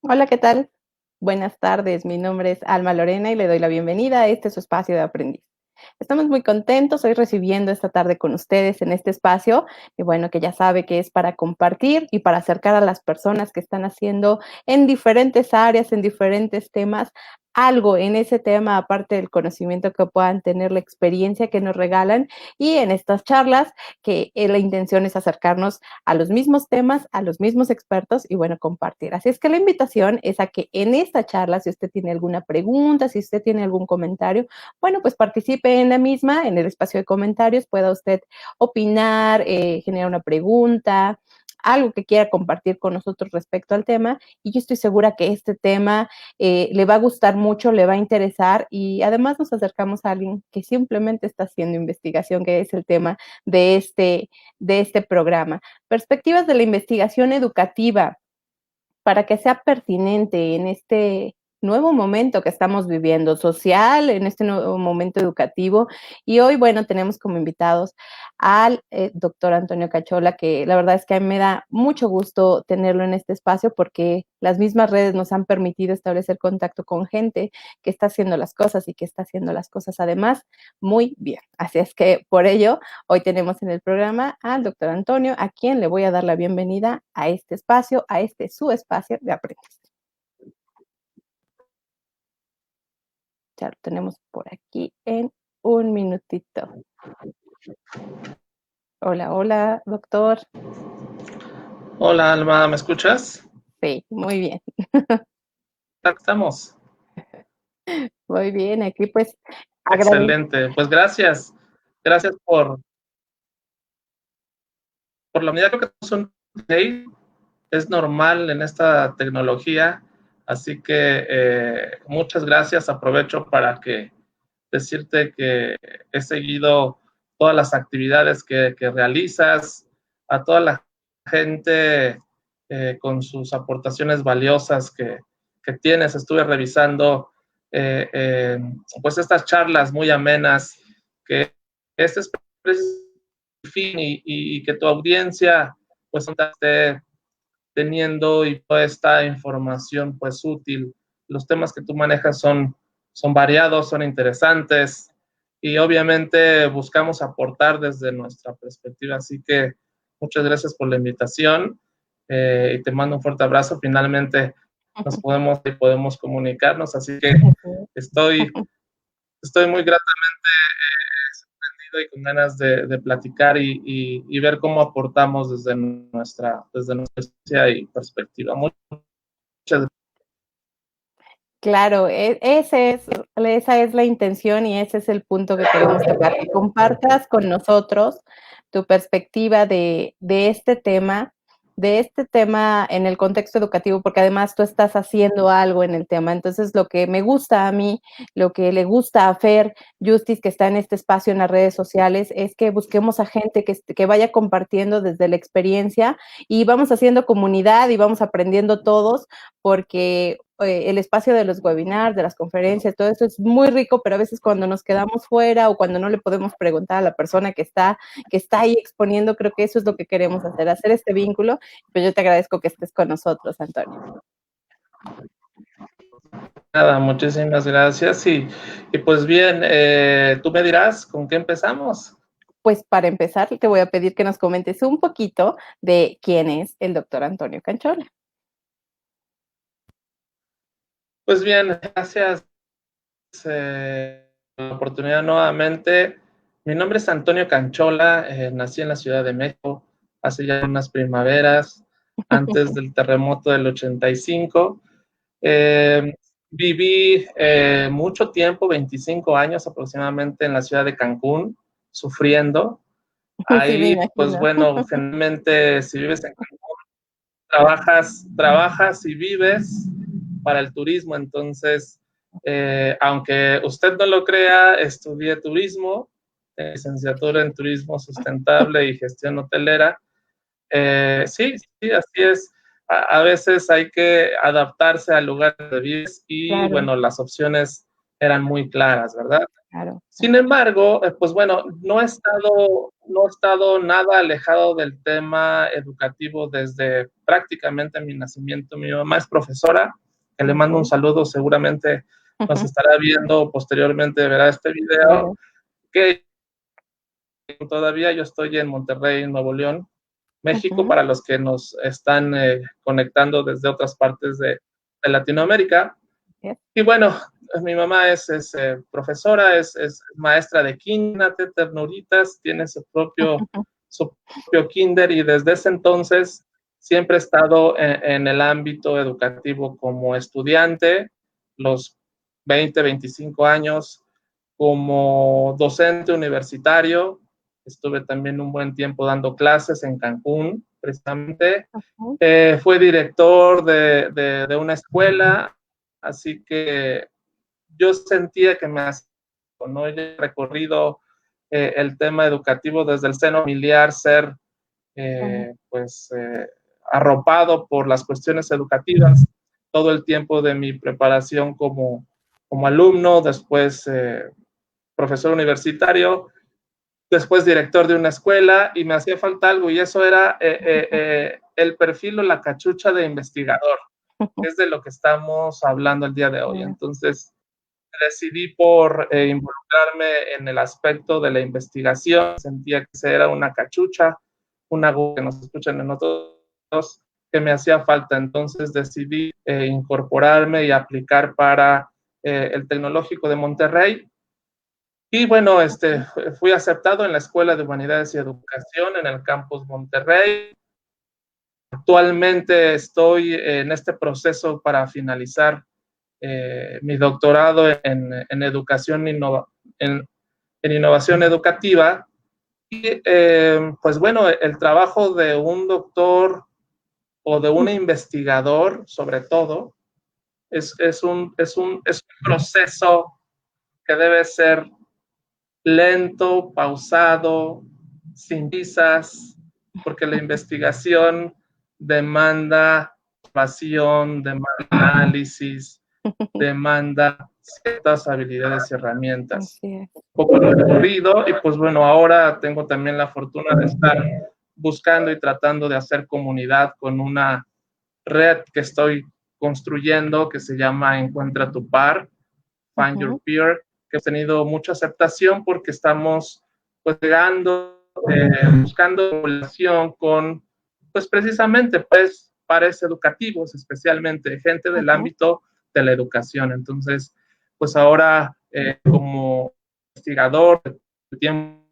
Hola, ¿qué tal? Buenas tardes, mi nombre es Alma Lorena y le doy la bienvenida a este su espacio de aprendiz. Estamos muy contentos hoy recibiendo esta tarde con ustedes en este espacio, y bueno, que ya sabe que es para compartir y para acercar a las personas que están haciendo en diferentes áreas, en diferentes temas, algo en ese tema, aparte del conocimiento que puedan tener, la experiencia que nos regalan, y en estas charlas que la intención es acercarnos a los mismos temas, a los mismos expertos y bueno, compartir. Así es que la invitación es a que en esta charla, si usted tiene alguna pregunta, si usted tiene algún comentario, bueno, pues participe en la misma, en el espacio de comentarios, pueda usted opinar, generar una pregunta, algo que quiera compartir con nosotros respecto al tema, y yo estoy segura que este tema le va a gustar mucho, le va a interesar, y además nos acercamos a alguien que simplemente está haciendo investigación, que es el tema de este programa. Perspectivas de la investigación educativa para que sea pertinente en este nuevo momento que estamos viviendo, social, en este nuevo momento educativo. Y hoy, bueno, tenemos como invitados al doctor Antonio Cachola, que la verdad es que a mí me da mucho gusto tenerlo en este espacio porque las mismas redes nos han permitido establecer contacto con gente que está haciendo las cosas y que está haciendo las cosas además muy bien. Así es que por ello, hoy tenemos en el programa al doctor Antonio, a quien le voy a dar la bienvenida a este espacio, a este su espacio de aprendizaje. Ya lo tenemos por aquí en un minutito. Hola, hola, doctor. Hola Alma, ¿me escuchas? Sí, muy bien, ¿Cómo estamos? muy bien. Aquí pues agradezco. Excelente, pues gracias. Gracias por la unidad. Creo que son ley, es normal en esta tecnología, así que muchas gracias. Aprovecho para decirte que he seguido todas las actividades que realizas, a toda la gente con sus aportaciones valiosas que tienes. Estuve revisando pues estas charlas muy amenas, que este es el fin y que tu audiencia pues esté teniendo y toda esta información pues útil. Los temas que tú manejas son variados, son interesantes y obviamente buscamos aportar desde nuestra perspectiva. Así que muchas gracias por la invitación y te mando un fuerte abrazo. Finalmente podemos comunicarnos, así que estoy, estoy muy gratamente sorprendido y con ganas de platicar y ver cómo aportamos desde nuestra y perspectiva. Muchas Claro, esa es la intención y ese es el punto que queremos tocar, que compartas con nosotros tu perspectiva de este tema en el contexto educativo, porque además tú estás haciendo algo en el tema. Entonces, lo que me gusta a mí, lo que le gusta a Fer Justice, que está en este espacio en las redes sociales, es que busquemos a gente que vaya compartiendo desde la experiencia y vamos haciendo comunidad y vamos aprendiendo todos, porque el espacio de los webinars, de las conferencias, todo eso es muy rico, pero a veces cuando nos quedamos fuera o cuando no le podemos preguntar a la persona que está ahí exponiendo, creo que eso es lo que queremos hacer este vínculo. Pues yo te agradezco que estés con nosotros, Antonio. nada, muchísimas gracias. Y pues bien, tú me dirás con qué empezamos. Pues para empezar, te voy a pedir que nos comentes un poquito de quién es el doctor Antonio Cachola. Pues bien, gracias por la oportunidad nuevamente. Mi nombre es Antonio Canchola, nací en la Ciudad de México hace ya unas primaveras, antes del terremoto del 85. Eh, Viví mucho tiempo, 25 años aproximadamente, en la ciudad de Cancún, sufriendo. Sí, me Ahí, pues imagino. bueno, generalmente si vives en Cancún, trabajas y vives para el turismo. Entonces, aunque usted no lo crea, estudié turismo, licenciatura en turismo sustentable y gestión hotelera. Sí, sí, así es. A veces hay que adaptarse al lugar donde vives y Claro. bueno, las opciones eran muy claras, ¿verdad? Claro. Sin embargo, pues bueno, no he estado nada alejado del tema educativo desde prácticamente mi nacimiento. Mi mamá es profesora, que le mando un Ok. saludo, seguramente nos estará viendo posteriormente, verá este video, Claro. que todavía yo estoy en Monterrey, Nuevo León, México, Ujú. para los que nos están conectando desde otras partes de Latinoamérica. Yes. Y bueno, mi mamá es profesora, es maestra de kinder, ternuritas, tiene su propio kinder, y desde ese entonces siempre he estado en el ámbito educativo como estudiante, los 20, 25 años, como docente universitario. Estuve también un buen tiempo dando clases en Cancún, precisamente. Ujú. Fue director de una escuela, así que yo sentía que me hacía, ¿no? Yo he recorrido el tema educativo desde el seno familiar, ser Claro. pues arropado por las cuestiones educativas todo el tiempo de mi preparación como alumno, después profesor universitario, después director de una escuela, y me hacía falta algo, y eso era el perfil o la cachucha de investigador, que es de lo que estamos hablando el día de hoy. Claro. Entonces, decidí por involucrarme en el aspecto de la investigación. Sentía que era una cachucha, una que nos escuchan en otros, que me hacía falta. Entonces decidí incorporarme y aplicar para el Tecnológico de Monterrey. Y bueno, fui aceptado en la Escuela de Humanidades y Educación en el campus Monterrey. Actualmente estoy en este proceso para finalizar mi doctorado en educación en innovación educativa. Y pues bueno, el trabajo de un doctor o de un investigador, sobre todo, es un proceso que debe ser lento, pausado, sin prisas, porque la investigación demanda pasión, demanda análisis, demanda ciertas habilidades y herramientas. Así es. Un poco recorrido, y pues bueno, ahora tengo también la fortuna de estar buscando y tratando de hacer comunidad con una red que estoy construyendo que se llama Encuentra tu Par, Find Your Ujú. Peer, que ha tenido mucha aceptación porque estamos pues llegando, buscando población con, pues precisamente, pues pares educativos, especialmente gente del Ujú. ámbito de la educación. Entonces, pues ahora como investigador de tiempo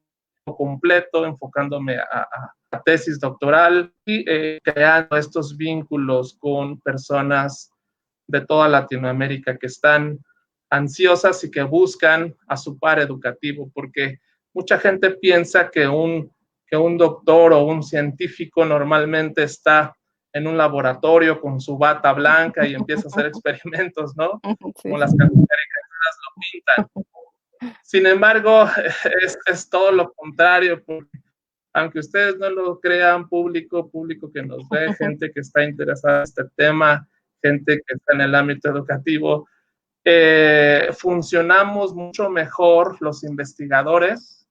completo, enfocándome a tesis doctoral y creando estos vínculos con personas de toda Latinoamérica que están ansiosas y que buscan a su par educativo, porque mucha gente piensa que un doctor o un científico normalmente está en un laboratorio con su bata blanca y empieza a hacer experimentos, ¿no? Sí, Como las sí. caricaturas lo pintan. Sin embargo, es todo lo contrario, porque aunque ustedes no lo crean, público que nos ve, gente que está interesada en este tema, gente que está en el ámbito educativo, funcionamos mucho mejor los investigadores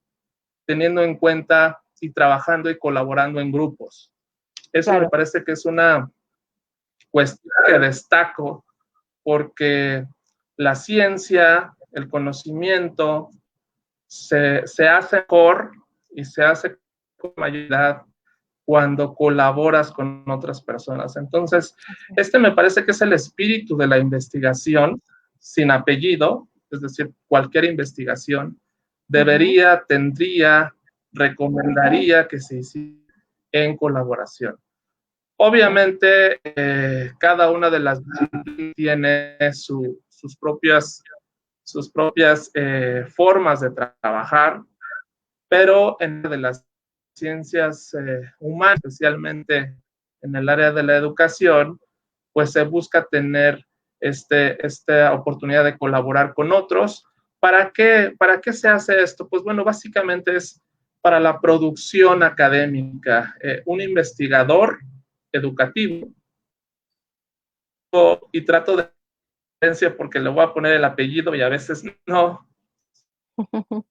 teniendo en cuenta y trabajando y colaborando en grupos. Eso me Claro. parece que es una cuestión que destaco, porque la ciencia, el conocimiento, se hace mejor y se hace con mayor cuando colaboras con otras personas. Entonces, Así es. este me parece que es el espíritu de la investigación sin apellido, es decir, cualquier investigación Ujú. debería, tendría, recomendaría que se hiciera en colaboración. Claro. Obviamente, cada una de las tiene sus propias formas de trabajar, pero en de las ciencias humanas, especialmente en el área de la educación, pues se busca tener esta oportunidad de colaborar con otros. ¿Para qué se hace esto? Pues bueno, básicamente es para la producción académica. Un investigador educativo, y trato de porque le voy a poner el apellido y a veces no,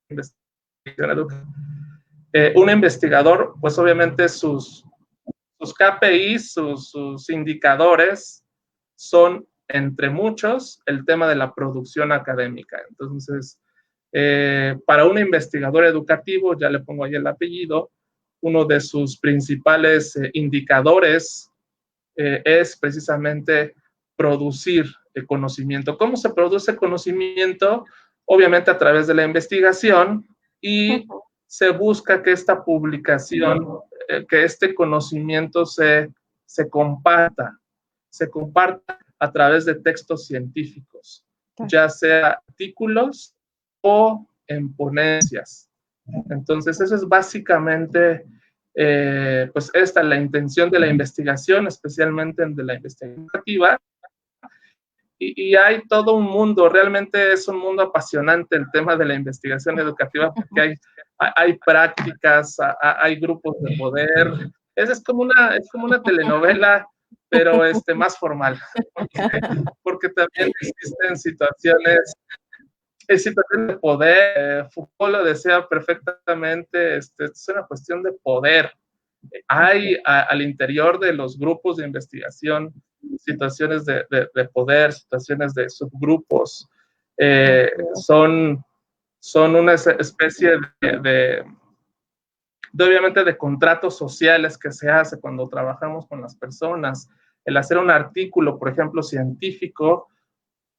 investigación educativa. Un investigador, pues obviamente sus KPIs, sus indicadores son, entre muchos, el tema de la producción académica. Entonces, para un investigador educativo, ya le pongo ahí el apellido, uno de sus principales indicadores es precisamente producir conocimiento. ¿Cómo se produce conocimiento? Obviamente a través de la investigación, y se busca que esta publicación, que este conocimiento se comparta a través de textos científicos, ya sea artículos o en ponencias. Entonces, eso es básicamente, pues esta es la intención de la investigación, especialmente de la investigación educativa. Y hay todo un mundo, realmente es un mundo apasionante el tema de la investigación educativa, porque hay prácticas, hay grupos de poder. Es como una telenovela, pero más formal, porque también existen situaciones de poder. Foucault lo decía perfectamente, es una cuestión de poder. Hay al interior de los grupos de investigación situaciones de poder, situaciones de subgrupos, son una especie obviamente de contratos sociales que se hace cuando trabajamos con las personas. El hacer un artículo, por ejemplo, científico,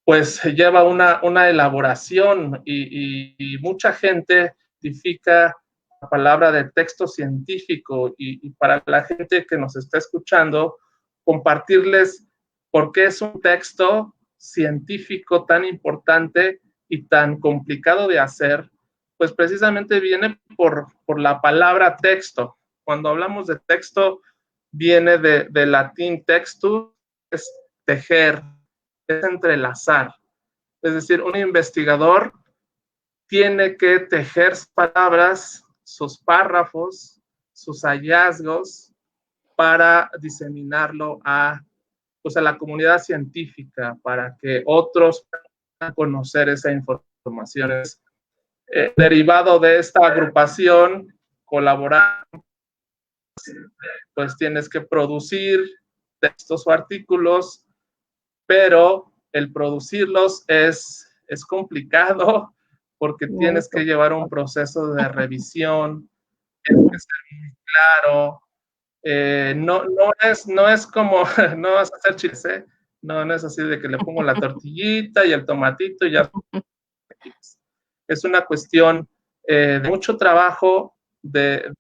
pues lleva una elaboración y mucha gente identifica la palabra de texto científico y para la gente que nos está escuchando, compartirles por qué es un texto científico tan importante y tan complicado de hacer, pues precisamente viene por la palabra texto. Cuando hablamos de texto, viene de latín textus, es tejer, es entrelazar. Es decir, un investigador tiene que tejer sus palabras, sus párrafos, sus hallazgos para diseminarlo pues a la comunidad científica, para que otros puedan conocer esa información. Derivado de esta agrupación, colaborar, pues tienes que producir textos o artículos, pero el producirlos es complicado porque tienes que llevar un proceso de revisión, tienes que ser muy claro. No es como, no vas a hacer chiles, no es así de que le pongo la tortillita y el tomatito y ya. Es una cuestión de mucho trabajo, de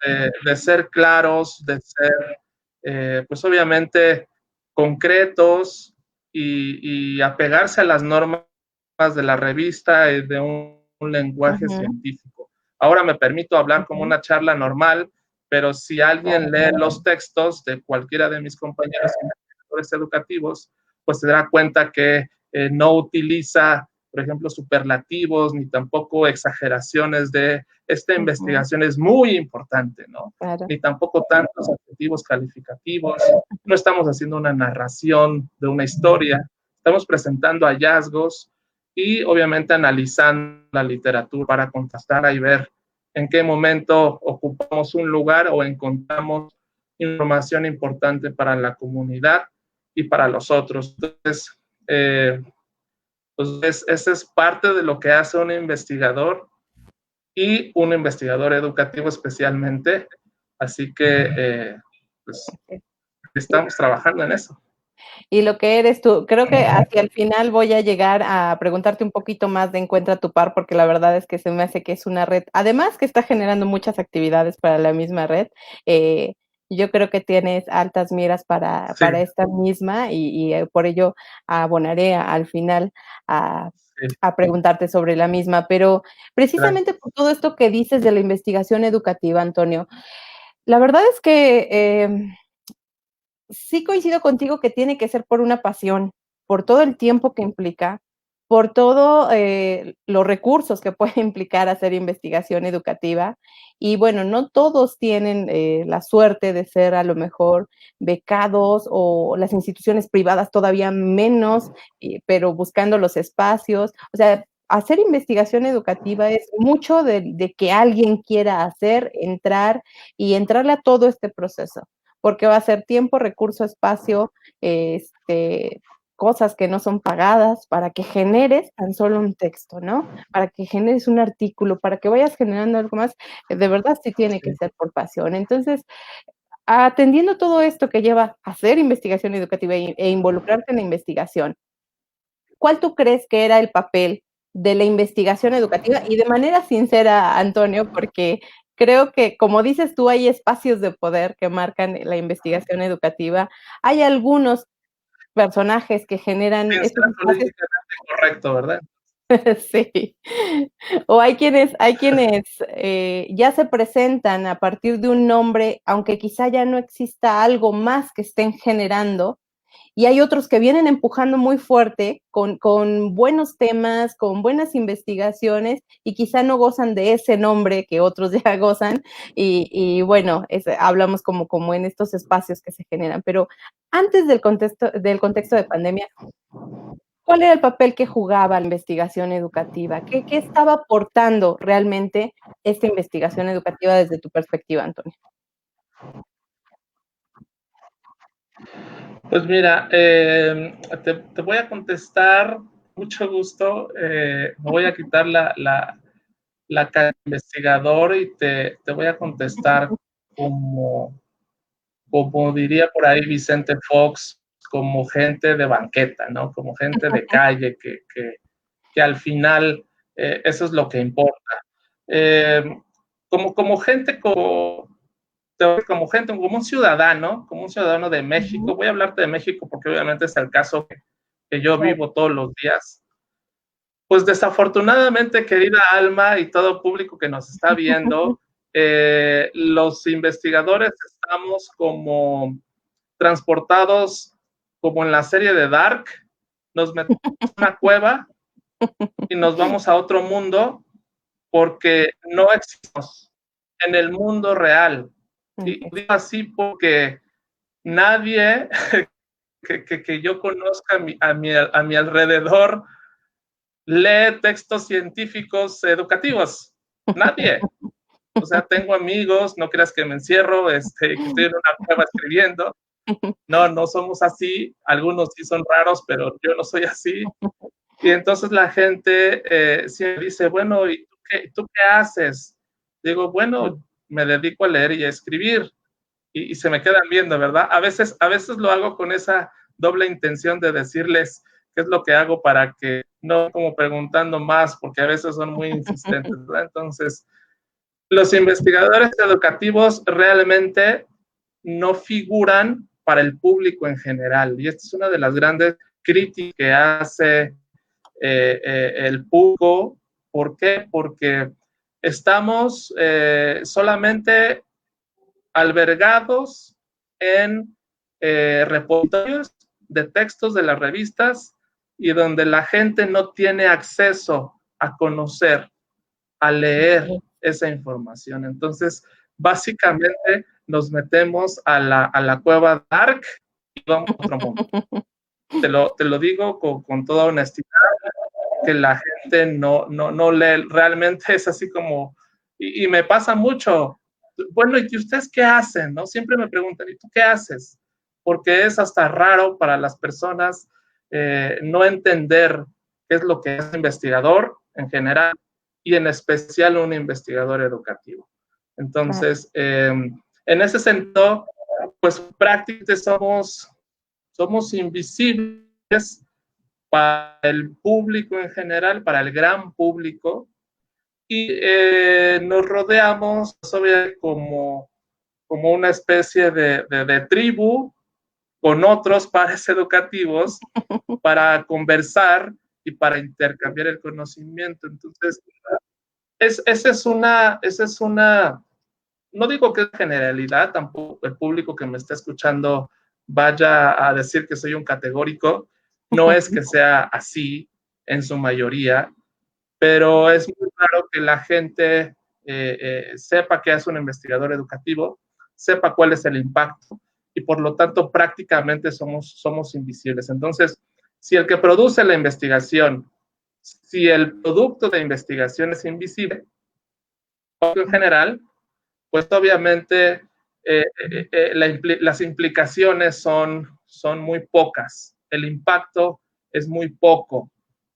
ser claros, de ser, pues obviamente, concretos y apegarse a las normas de la revista y de un lenguaje científico. Ahora me permito hablar como una charla normal, pero si alguien lee los textos de cualquiera de mis compañeros educativos, pues se dará cuenta que no utiliza, por ejemplo, superlativos, ni tampoco exageraciones de esta investigación es muy importante, ¿no? Claro. Ni tampoco tantos adjetivos calificativos. No estamos haciendo una narración de una historia, estamos presentando hallazgos y obviamente analizando la literatura para contrastar y ver en qué momento ocupamos un lugar o encontramos información importante para la comunidad y para los otros. Entonces, pues esa es parte de lo que hace un investigador y un investigador educativo especialmente. Así que, pues, estamos trabajando en eso. Y lo que eres tú, creo que hacia el final voy a llegar a preguntarte un poquito más de Encuentra tu par, porque la verdad es que se me hace que es una red, además que está generando muchas actividades para la misma red. Yo creo que tienes altas miras para esta misma y por ello abonaré al final a preguntarte sobre la misma. Pero precisamente por todo esto que dices de la investigación educativa, Antonio, la verdad es que sí coincido contigo que tiene que ser por una pasión, por todo el tiempo que implica, por todo los recursos que puede implicar hacer investigación educativa. Y bueno, no todos tienen la suerte de ser a lo mejor becados o las instituciones privadas todavía menos, pero buscando los espacios. O sea, hacer investigación educativa es mucho de que alguien quiera hacer, entrar y entrarle a todo este proceso, porque va a ser tiempo, recurso, espacio, cosas que no son pagadas para que generes tan solo un texto, ¿no? Para que generes un artículo, para que vayas generando algo más, de verdad sí tiene que ser por pasión. Entonces, atendiendo todo esto que lleva a hacer investigación educativa e involucrarte en la investigación, ¿cuál tú crees que era el papel de la investigación educativa? Y de manera sincera, Antonio, porque creo que, como dices tú, hay espacios de poder que marcan la investigación educativa. Hay algunos personajes que generan Sin ser estos espacios. políticamente correcto, ¿verdad? Sí. O hay quienes ya se presentan a partir de un nombre, aunque quizá ya no exista algo más que estén generando, y hay otros que vienen empujando muy fuerte con buenos temas, con buenas investigaciones, y quizá no gozan de ese nombre que otros ya gozan, y bueno, hablamos como en estos espacios que se generan. Pero antes del contexto de pandemia, ¿cuál era el papel que jugaba la investigación educativa? ¿Qué estaba aportando realmente esta investigación educativa desde tu perspectiva, Antonio? Pues mira, te voy a contestar, mucho gusto, me voy a quitar la cara de investigador y te voy a contestar como, como diría por ahí Vicente Fox, como gente de banqueta, ¿no? Como gente de calle, que al final eso es lo que importa. Eh, como gente, como un ciudadano de México, voy a hablarte de México porque obviamente es el caso que yo Claro. vivo todos los días. Pues desafortunadamente, querida Alma y todo público que nos está viendo, los investigadores estamos como transportados como en la serie de Dark, nos metemos en una cueva y nos vamos a otro mundo porque no existimos en el mundo real. Y digo así porque nadie que yo conozca a mi alrededor lee textos científicos educativos. Nadie. O sea, tengo amigos, no creas que me encierro, que estoy en una cueva escribiendo. No, no somos así. Algunos sí son raros, pero yo no soy así. Y entonces la gente siempre dice, bueno, ¿y tú qué haces? Digo, bueno, me dedico a leer y a escribir. Y se me quedan viendo, ¿verdad? A veces lo hago con esa doble intención de decirles qué es lo que hago para que no como preguntando más, porque a veces son muy insistentes, ¿verdad? Entonces, los investigadores educativos realmente no figuran para el público en general. Y esta es una de las grandes críticas que hace el público. ¿Por qué? Porque estamos solamente albergados en repositorios de textos de las revistas y donde la gente no tiene acceso a conocer, a leer esa información. Entonces, básicamente nos metemos a la cueva dark y vamos a otro mundo. Te lo digo con toda honestidad, que la gente no lee, realmente es así como, y me pasa mucho, bueno, ¿y ustedes qué hacen? ¿No? Siempre me preguntan, ¿y tú qué haces? Porque es hasta raro para las personas no entender qué es lo que es un investigador en general y en especial un investigador educativo. Entonces, en ese sentido, pues prácticamente somos invisibles para el público en general, para el gran público, y nos rodeamos como una especie de tribu con otros pares educativos para conversar y para intercambiar el conocimiento. Entonces, esa es una, no digo que es generalidad, tampoco el público que me está escuchando vaya a decir que soy un categórico, no es que sea así en su mayoría, pero es muy raro que la gente sepa que es un investigador educativo, sepa cuál es el impacto y por lo tanto prácticamente somos invisibles. Entonces, si el que produce la investigación si el producto de investigación es invisible, en general, pues obviamente las implicaciones son muy pocas, el impacto es muy poco,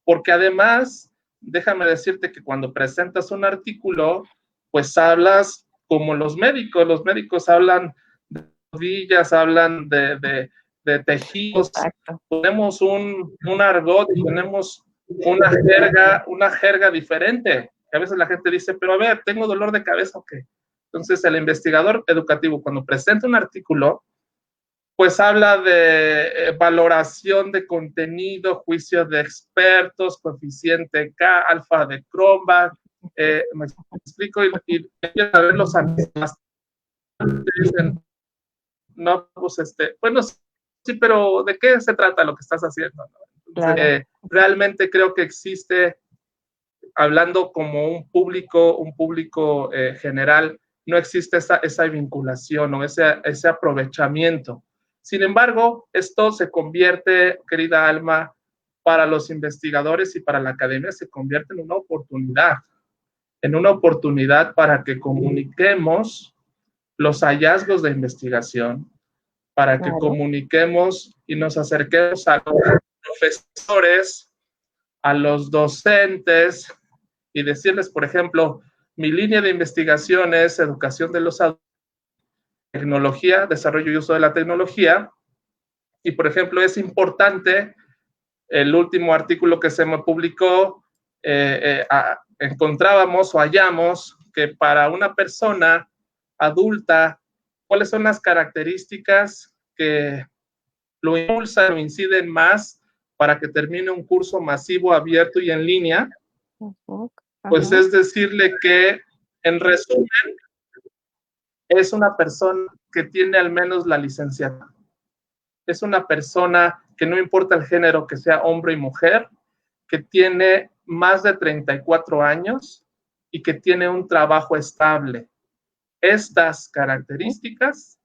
porque además, déjame decirte que cuando presentas un artículo, pues hablas como los médicos hablan de rodillas, hablan de tejidos, Exacto. tenemos un argot y tenemos una jerga diferente. A veces la gente dice, pero a ver, ¿tengo dolor de cabeza o qué? Entonces, el investigador educativo, cuando presenta un artículo, pues habla de valoración de contenido, juicio de expertos, coeficiente K, alfa de Cronbach, me explico, y a ver los analistas dicen, no, pues bueno, sí, pero ¿de qué se trata lo que estás haciendo? Entonces, Claro. realmente creo que existe, hablando como un público general, no existe esa vinculación o ese aprovechamiento. Sin embargo, esto se convierte, querida Alma, para los investigadores y para la academia, se convierte en una oportunidad para que comuniquemos los hallazgos de investigación, para que Claro. comuniquemos y nos acerquemos a los profesores, a los docentes, y decirles, por ejemplo, mi línea de investigación es educación de los adultos, tecnología, desarrollo y uso de la tecnología, y por ejemplo es importante, el último artículo que se me publicó, encontrábamos o hallamos que para una persona adulta, ¿cuáles son las características que lo impulsan o inciden más para que termine un curso masivo, abierto y en línea? Pues es decirle que, en resumen, es una persona que tiene al menos la licenciatura. Es una persona que no importa el género, que sea hombre y mujer, que tiene más de 34 años y que tiene un trabajo estable. Estas características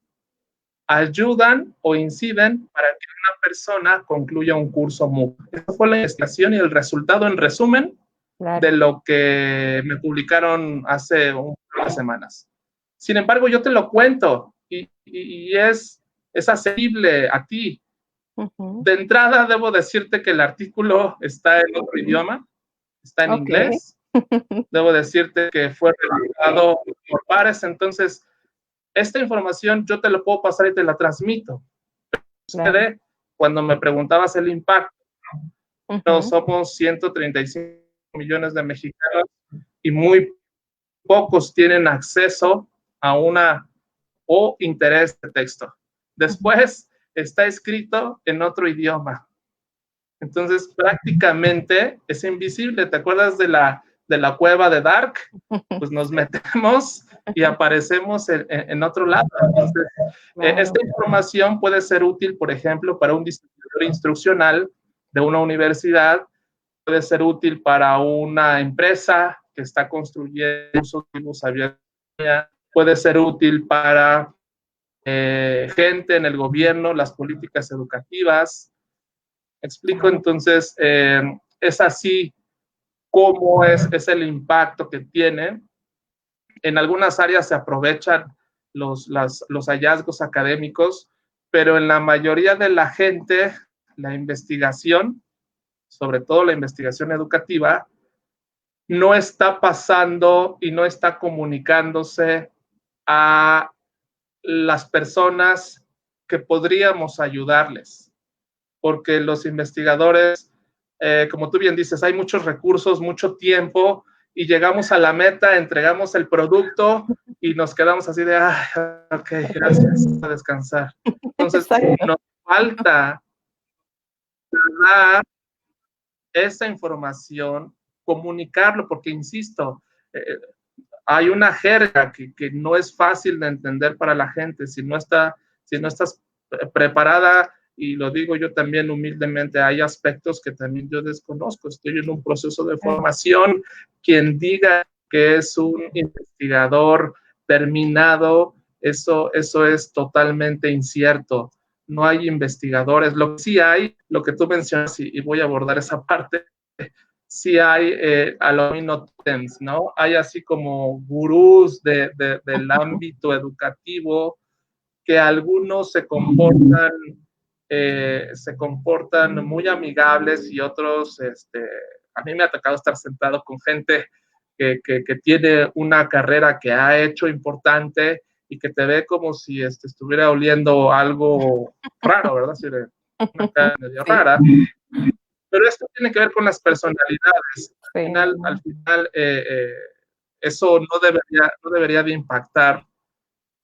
ayudan o inciden para que una persona concluya un curso MOOC. Esa fue la investigación y el resultado, en resumen, Claro. de lo que me publicaron hace unas semanas. Sin embargo, yo te lo cuento y es accesible a ti. De entrada, debo decirte que el artículo está en otro idioma, está en inglés. Debo decirte que fue realizado por pares, entonces esta información yo te la puedo pasar y te la transmito. Claro. Cuando me preguntabas el impacto, no somos 135 millones de mexicanos y muy pocos tienen acceso a una o interés de texto. Después está escrito en otro idioma. Entonces, prácticamente es invisible. ¿Te acuerdas de la cueva de Dark? Pues nos metemos y aparecemos en otro lado. Entonces, claro, esta información puede ser útil, por ejemplo, para un diseñador instruccional de una universidad, puede ser útil para una empresa que está construyendo usos abiertos, puede ser útil para gente en el gobierno, las políticas educativas. Explico, entonces, es así como es el impacto que tiene. En algunas áreas se aprovechan los hallazgos académicos, pero en la mayoría de la gente, la investigación, sobre todo la investigación educativa, no está pasando y no está comunicándose a las personas que podríamos ayudarles, porque los investigadores, como tú bien dices, hay muchos recursos, mucho tiempo, y llegamos a la meta, entregamos el producto y nos quedamos así de, ay, ok, gracias, a descansar. Entonces, nos falta dar esa información, comunicarlo, porque insisto, hay una jerga que no es fácil de entender para la gente. Si no estás preparada, y lo digo yo también humildemente, hay aspectos que también yo desconozco. Estoy en un proceso de formación. Quien diga que es un investigador terminado, eso es totalmente incierto. No hay investigadores. Lo que sí hay, lo que tú mencionas, y voy a abordar esa parte, sí hay alumni ¿no? Hay así como gurús del ámbito educativo que algunos se comportan muy amigables y otros, a mí me ha tocado estar sentado con gente que tiene una carrera que ha hecho importante y que te ve como si estuviera oliendo algo raro, ¿verdad? Así de una cara medio Sí, rara. Pero esto tiene que ver con las personalidades. sí, Al final eso no debería de impactar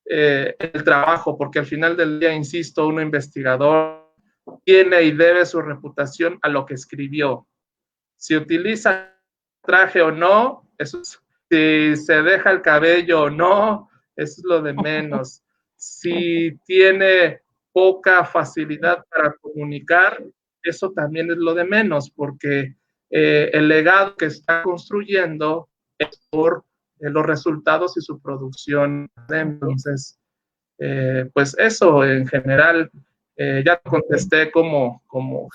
el trabajo, porque al final del día, insisto, un investigador tiene y debe su reputación a lo que escribió. Si utiliza traje o no, eso es, si se deja el cabello o no, eso es lo de menos. Si tiene poca facilidad para comunicar, eso también es lo de menos, porque el legado que está construyendo es por los resultados y su producción. Entonces, pues eso en general, ya contesté sí. como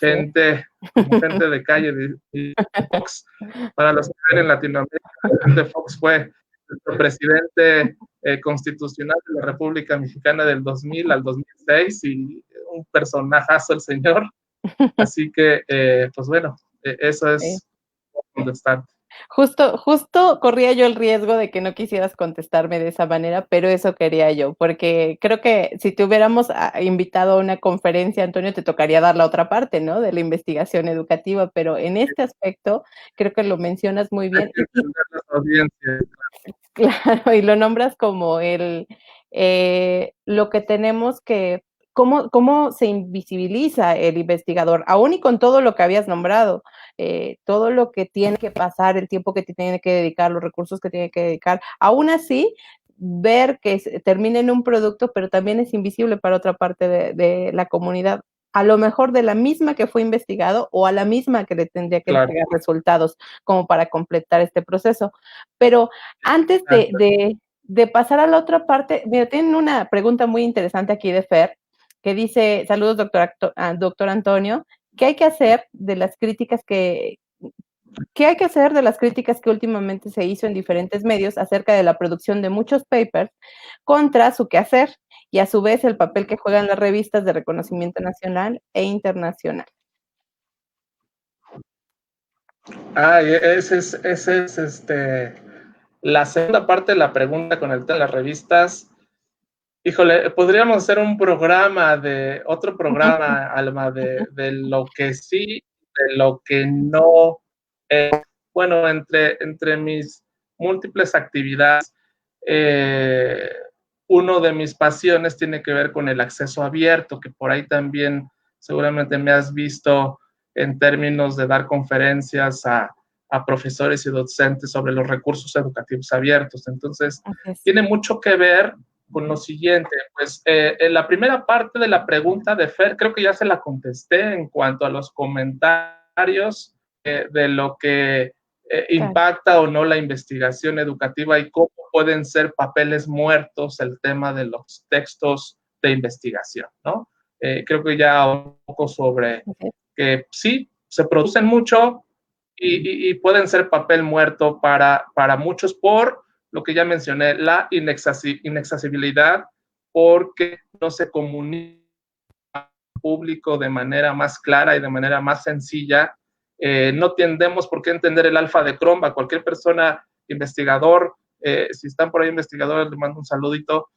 gente de calle de Fox. Para los que ven en Latinoamérica, de Fox fue el presidente constitucional de la República Mexicana del 2000 al 2006 y un personajazo el señor. Así que, pues bueno, eso Sí. es contestar. Justo corría yo el riesgo de que no quisieras contestarme de esa manera, pero eso quería yo, porque creo que si te hubiéramos invitado a una conferencia, Antonio, te tocaría dar la otra parte, ¿no? De la investigación educativa, pero en este aspecto creo que lo mencionas muy Hay bien que entender las audiencias. claro, y lo nombras como lo que tenemos que, cómo se invisibiliza el investigador, aún y con todo lo que habías nombrado, todo lo que tiene que pasar, el tiempo que tiene que dedicar, los recursos que tiene que dedicar, aún así, ver que termina en un producto, pero también es invisible para otra parte de la comunidad, a lo mejor de la misma que fue investigado o a la misma que le tendría que Claro. entregar resultados como para completar este proceso. Pero antes de pasar a la otra parte, mira, tienen una pregunta muy interesante aquí de Fer, que dice, saludos, doctor Antonio, ¿qué hay que hacer de las críticas qué hay que hacer de las críticas que últimamente se hizo en diferentes medios acerca de la producción de muchos papers contra su quehacer y a su vez el papel que juegan las revistas de reconocimiento nacional e internacional? Ese es la segunda parte de la pregunta con el tema de las revistas. Híjole, podríamos hacer otro programa, Alma, de lo que sí, de lo que no. Bueno, entre mis múltiples actividades, eh, uno de mis pasiones tiene que ver con el acceso abierto, que por ahí también seguramente me has visto en términos de dar conferencias a profesores y docentes sobre los recursos educativos abiertos. Entonces, tiene mucho que ver con lo siguiente, pues en la primera parte de la pregunta de Fer, creo que ya se la contesté en cuanto a los comentarios de lo que impacta o no la investigación educativa y cómo pueden ser papeles muertos el tema de los textos de investigación, ¿no? Creo que ya un poco sobre que sí, se producen mucho y pueden ser papel muerto para muchos por lo que ya mencioné, la inaccesibilidad, porque no se comunica al público de manera más clara y de manera más sencilla. No tendemos por qué entender el alfa de Cronbach. Cualquier persona, investigador, si están por ahí investigadores, les mando un saludito.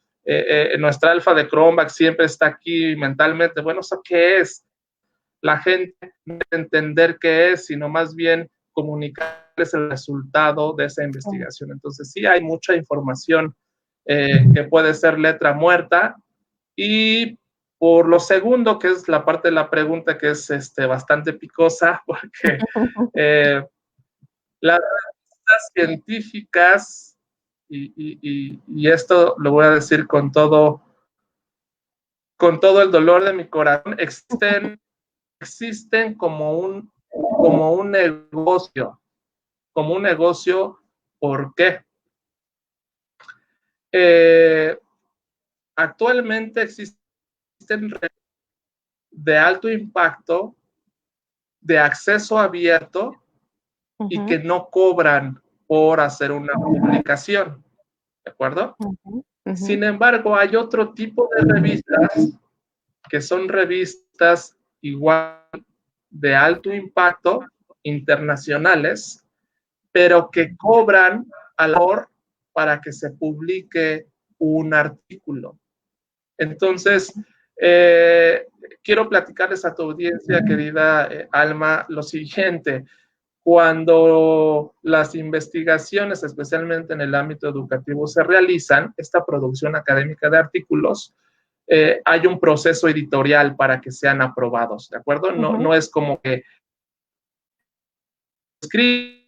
Nuestra alfa de Cronbach siempre está aquí mentalmente. Bueno, ¿eso qué es? La gente no debe entender qué es, sino más bien comunicarles el resultado de esa investigación. Entonces, sí hay mucha información que puede ser letra muerta. Y por lo segundo, que es la parte de la pregunta que es bastante picosa, porque las revistas científicas, y esto lo voy a decir con todo el dolor de mi corazón, existen como un negocio. Como un negocio, ¿por qué? Actualmente existen de alto impacto, de acceso abierto, y que no cobran por hacer una publicación, ¿de acuerdo? Sin embargo, hay otro tipo de revistas que son revistas igual de alto impacto, internacionales, pero que cobran al autor para que se publique un artículo. Entonces, quiero platicarles a tu audiencia, querida Alma, lo siguiente. Cuando las investigaciones, especialmente en el ámbito educativo, se realizan, esta producción académica de artículos, hay un proceso editorial para que sean aprobados, ¿de acuerdo? No es como que escribo,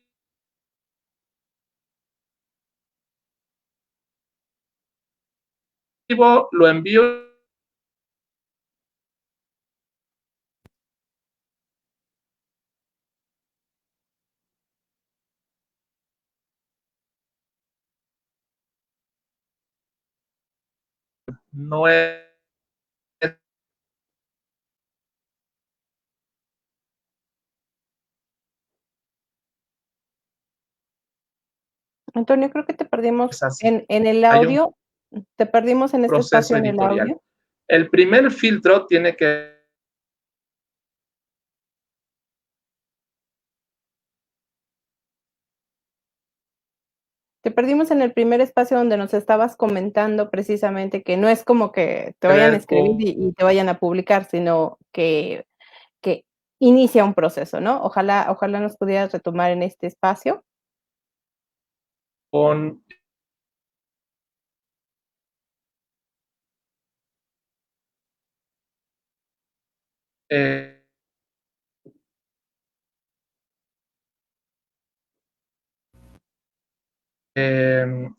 lo envío. No es Antonio, creo que te perdimos así. en el Hay un audio. Te perdimos en este proceso espacio en el editorial. audio. El primer filtro tiene que... Te perdimos en el primer espacio donde nos estabas comentando precisamente que no es como que te vayan a escribir y te vayan a publicar, sino que inicia un proceso, ¿no? Ojalá nos pudieras retomar en este espacio. Con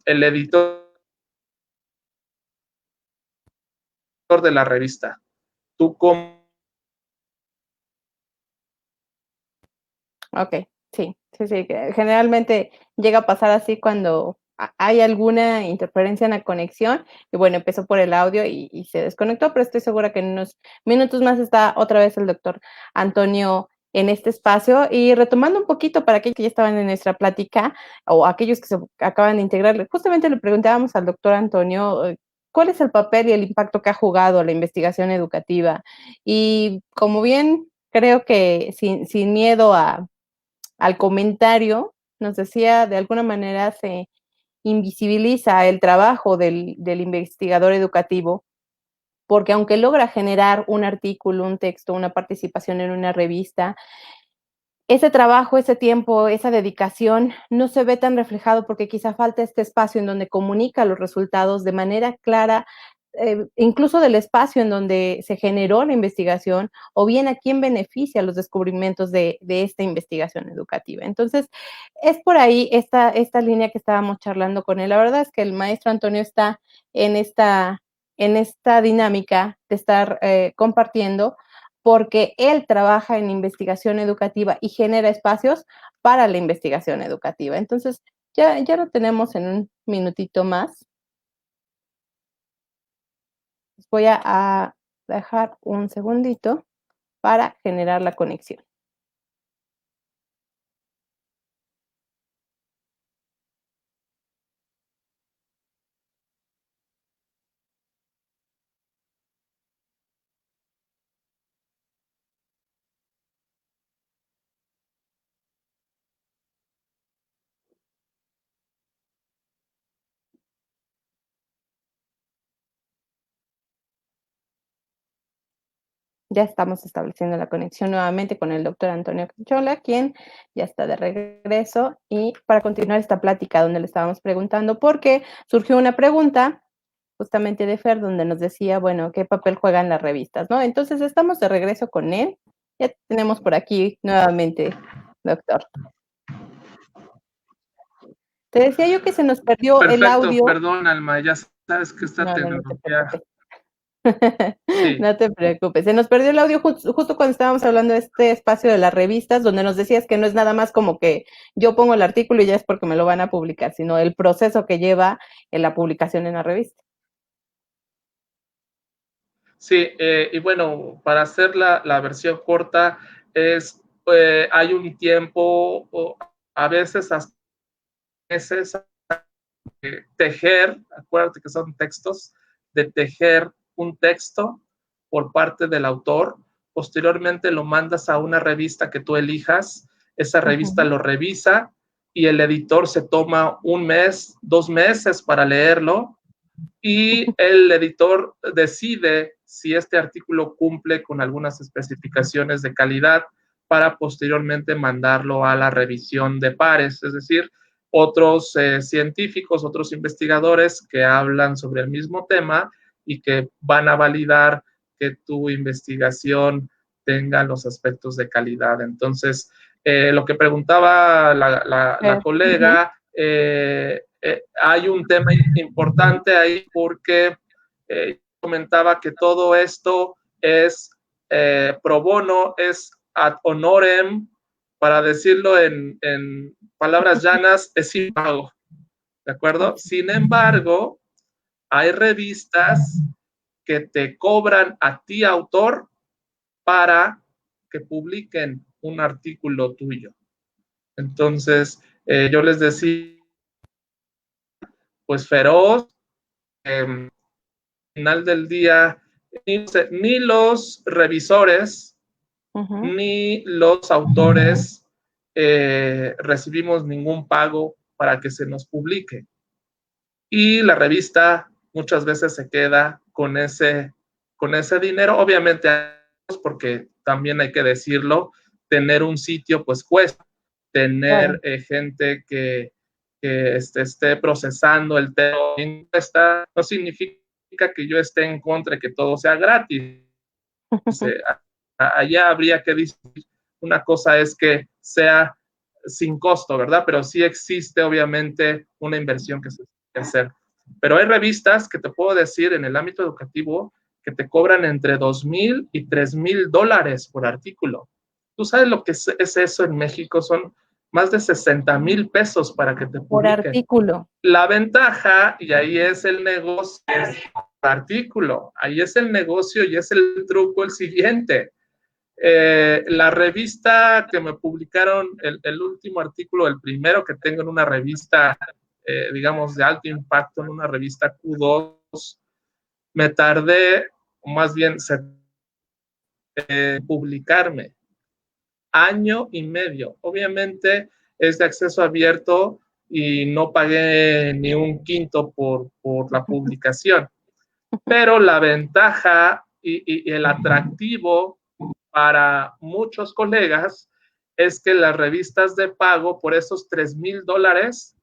el editor de la revista. Tú como... Ok, sí, que generalmente llega a pasar así cuando hay alguna interferencia en la conexión y bueno, empezó por el audio y se desconectó, pero estoy segura que en unos minutos más está otra vez el doctor Antonio en este espacio y retomando un poquito para aquellos que ya estaban en nuestra plática o aquellos que se acaban de integrar, justamente le preguntábamos al doctor Antonio cuál es el papel y el impacto que ha jugado la investigación educativa y como bien creo que sin miedo al comentario, nos decía, de alguna manera se invisibiliza el trabajo del investigador educativo, porque aunque logra generar un artículo, un texto, una participación en una revista, ese trabajo, ese tiempo, esa dedicación no se ve tan reflejado porque quizá falta este espacio en donde comunica los resultados de manera clara, incluso del espacio en donde se generó la investigación o bien a quién beneficia los descubrimientos de esta investigación educativa. Entonces, es por ahí esta línea que estábamos charlando con él. La verdad es que el maestro Antonio está en esta dinámica de estar compartiendo porque él trabaja en investigación educativa y genera espacios para la investigación educativa. Entonces, ya lo tenemos en un minutito más. Voy a dejar un segundito para generar la conexión. Ya estamos estableciendo la conexión nuevamente con el doctor Antonio Cachola, quien ya está de regreso, y para continuar esta plática donde le estábamos preguntando, porque surgió una pregunta justamente de Fer, donde nos decía, bueno, qué papel juegan las revistas, ¿no? Entonces estamos de regreso con él. Ya tenemos por aquí nuevamente, doctor. Te decía yo que se nos perdió el audio. Perdón, Alma, ya sabes que esta tecnología... Sí. No te preocupes. Se nos perdió el audio justo cuando estábamos hablando de este espacio de las revistas, donde nos decías que no es nada más como que yo pongo el artículo y ya es porque me lo van a publicar, sino el proceso que lleva en la publicación en la revista. Sí, y bueno, para hacer la versión corta, hay un tiempo a veces hasta meses, tejer, acuérdate que son textos, de tejer un texto por parte del autor, posteriormente lo mandas a una revista que tú elijas, esa revista lo revisa y el editor se toma un mes, 2 meses para leerlo y el editor decide si este artículo cumple con algunas especificaciones de calidad para posteriormente mandarlo a la revisión de pares, es decir, otros científicos, otros investigadores que hablan sobre el mismo tema y que van a validar que tu investigación tenga los aspectos de calidad. Entonces, lo que preguntaba la colega, hay un tema importante ahí porque comentaba que todo esto es pro bono, es ad honorem, para decirlo en palabras llanas, es sin pago, ¿de acuerdo? Sin embargo, hay revistas que te cobran a ti, autor, para que publiquen un artículo tuyo. Entonces, yo les decía, pues feroz, al final del día, ni los revisores, ni los autores recibimos ningún pago para que se nos publique. Y la revista muchas veces se queda con ese dinero. Obviamente, porque también hay que decirlo, tener un sitio pues cuesta, tener gente que esté procesando el tema cuesta, no significa que yo esté en contra de que todo sea gratis. Allá habría que decir, una cosa es que sea sin costo, ¿verdad? Pero sí existe obviamente una inversión que se tiene que hacer. Pero hay revistas que te puedo decir en el ámbito educativo que te cobran entre $2,000 y $3,000 por artículo. ¿Tú sabes lo que es eso en México? Son más de 60,000 pesos para que te publiquen. Por artículo. La ventaja, y ahí es el negocio, es artículo, ahí es el negocio y es el truco el siguiente. La revista que me publicaron, el último artículo, el primero que tengo en una revista, digamos, de alto impacto, en una revista Q2, me tardé, o más bien, publicarme 1 año y medio. Obviamente es de acceso abierto y no pagué ni un quinto por la publicación. Pero la ventaja y el atractivo para muchos colegas es que las revistas de pago por esos $3,000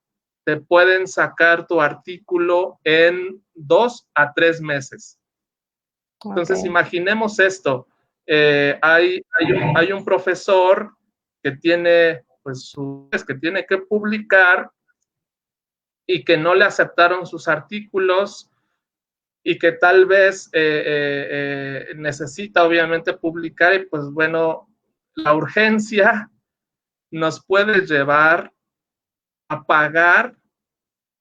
te pueden sacar tu artículo en 2 a 3 meses. Entonces, imaginemos esto. Hay un profesor que tiene, pues, que tiene que publicar y que no le aceptaron sus artículos y que tal vez necesita obviamente publicar y pues bueno, la urgencia nos puede llevar a pagar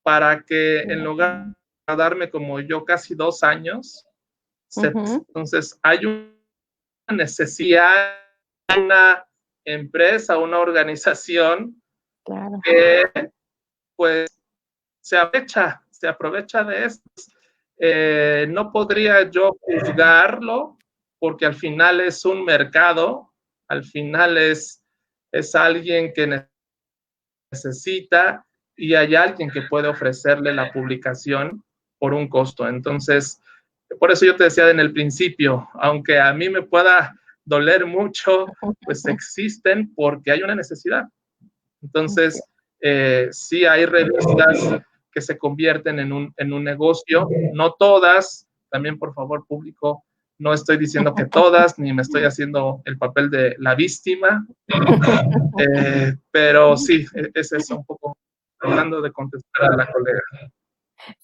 para que en lugar de darme como yo casi 2 años, entonces hay una necesidad, una empresa, una organización que pues se aprovecha de esto. No podría yo juzgarlo porque al final es un mercado, al final es alguien que necesita y hay alguien que puede ofrecerle la publicación por un costo. Entonces, por eso yo te decía en el principio, aunque a mí me pueda doler mucho, pues existen porque hay una necesidad. Entonces, sí hay revistas que se convierten en un negocio, no todas, también por favor público, no estoy diciendo que todas, ni me estoy haciendo el papel de la víctima, pero sí, es eso un poco, tratando de contestar a la colega.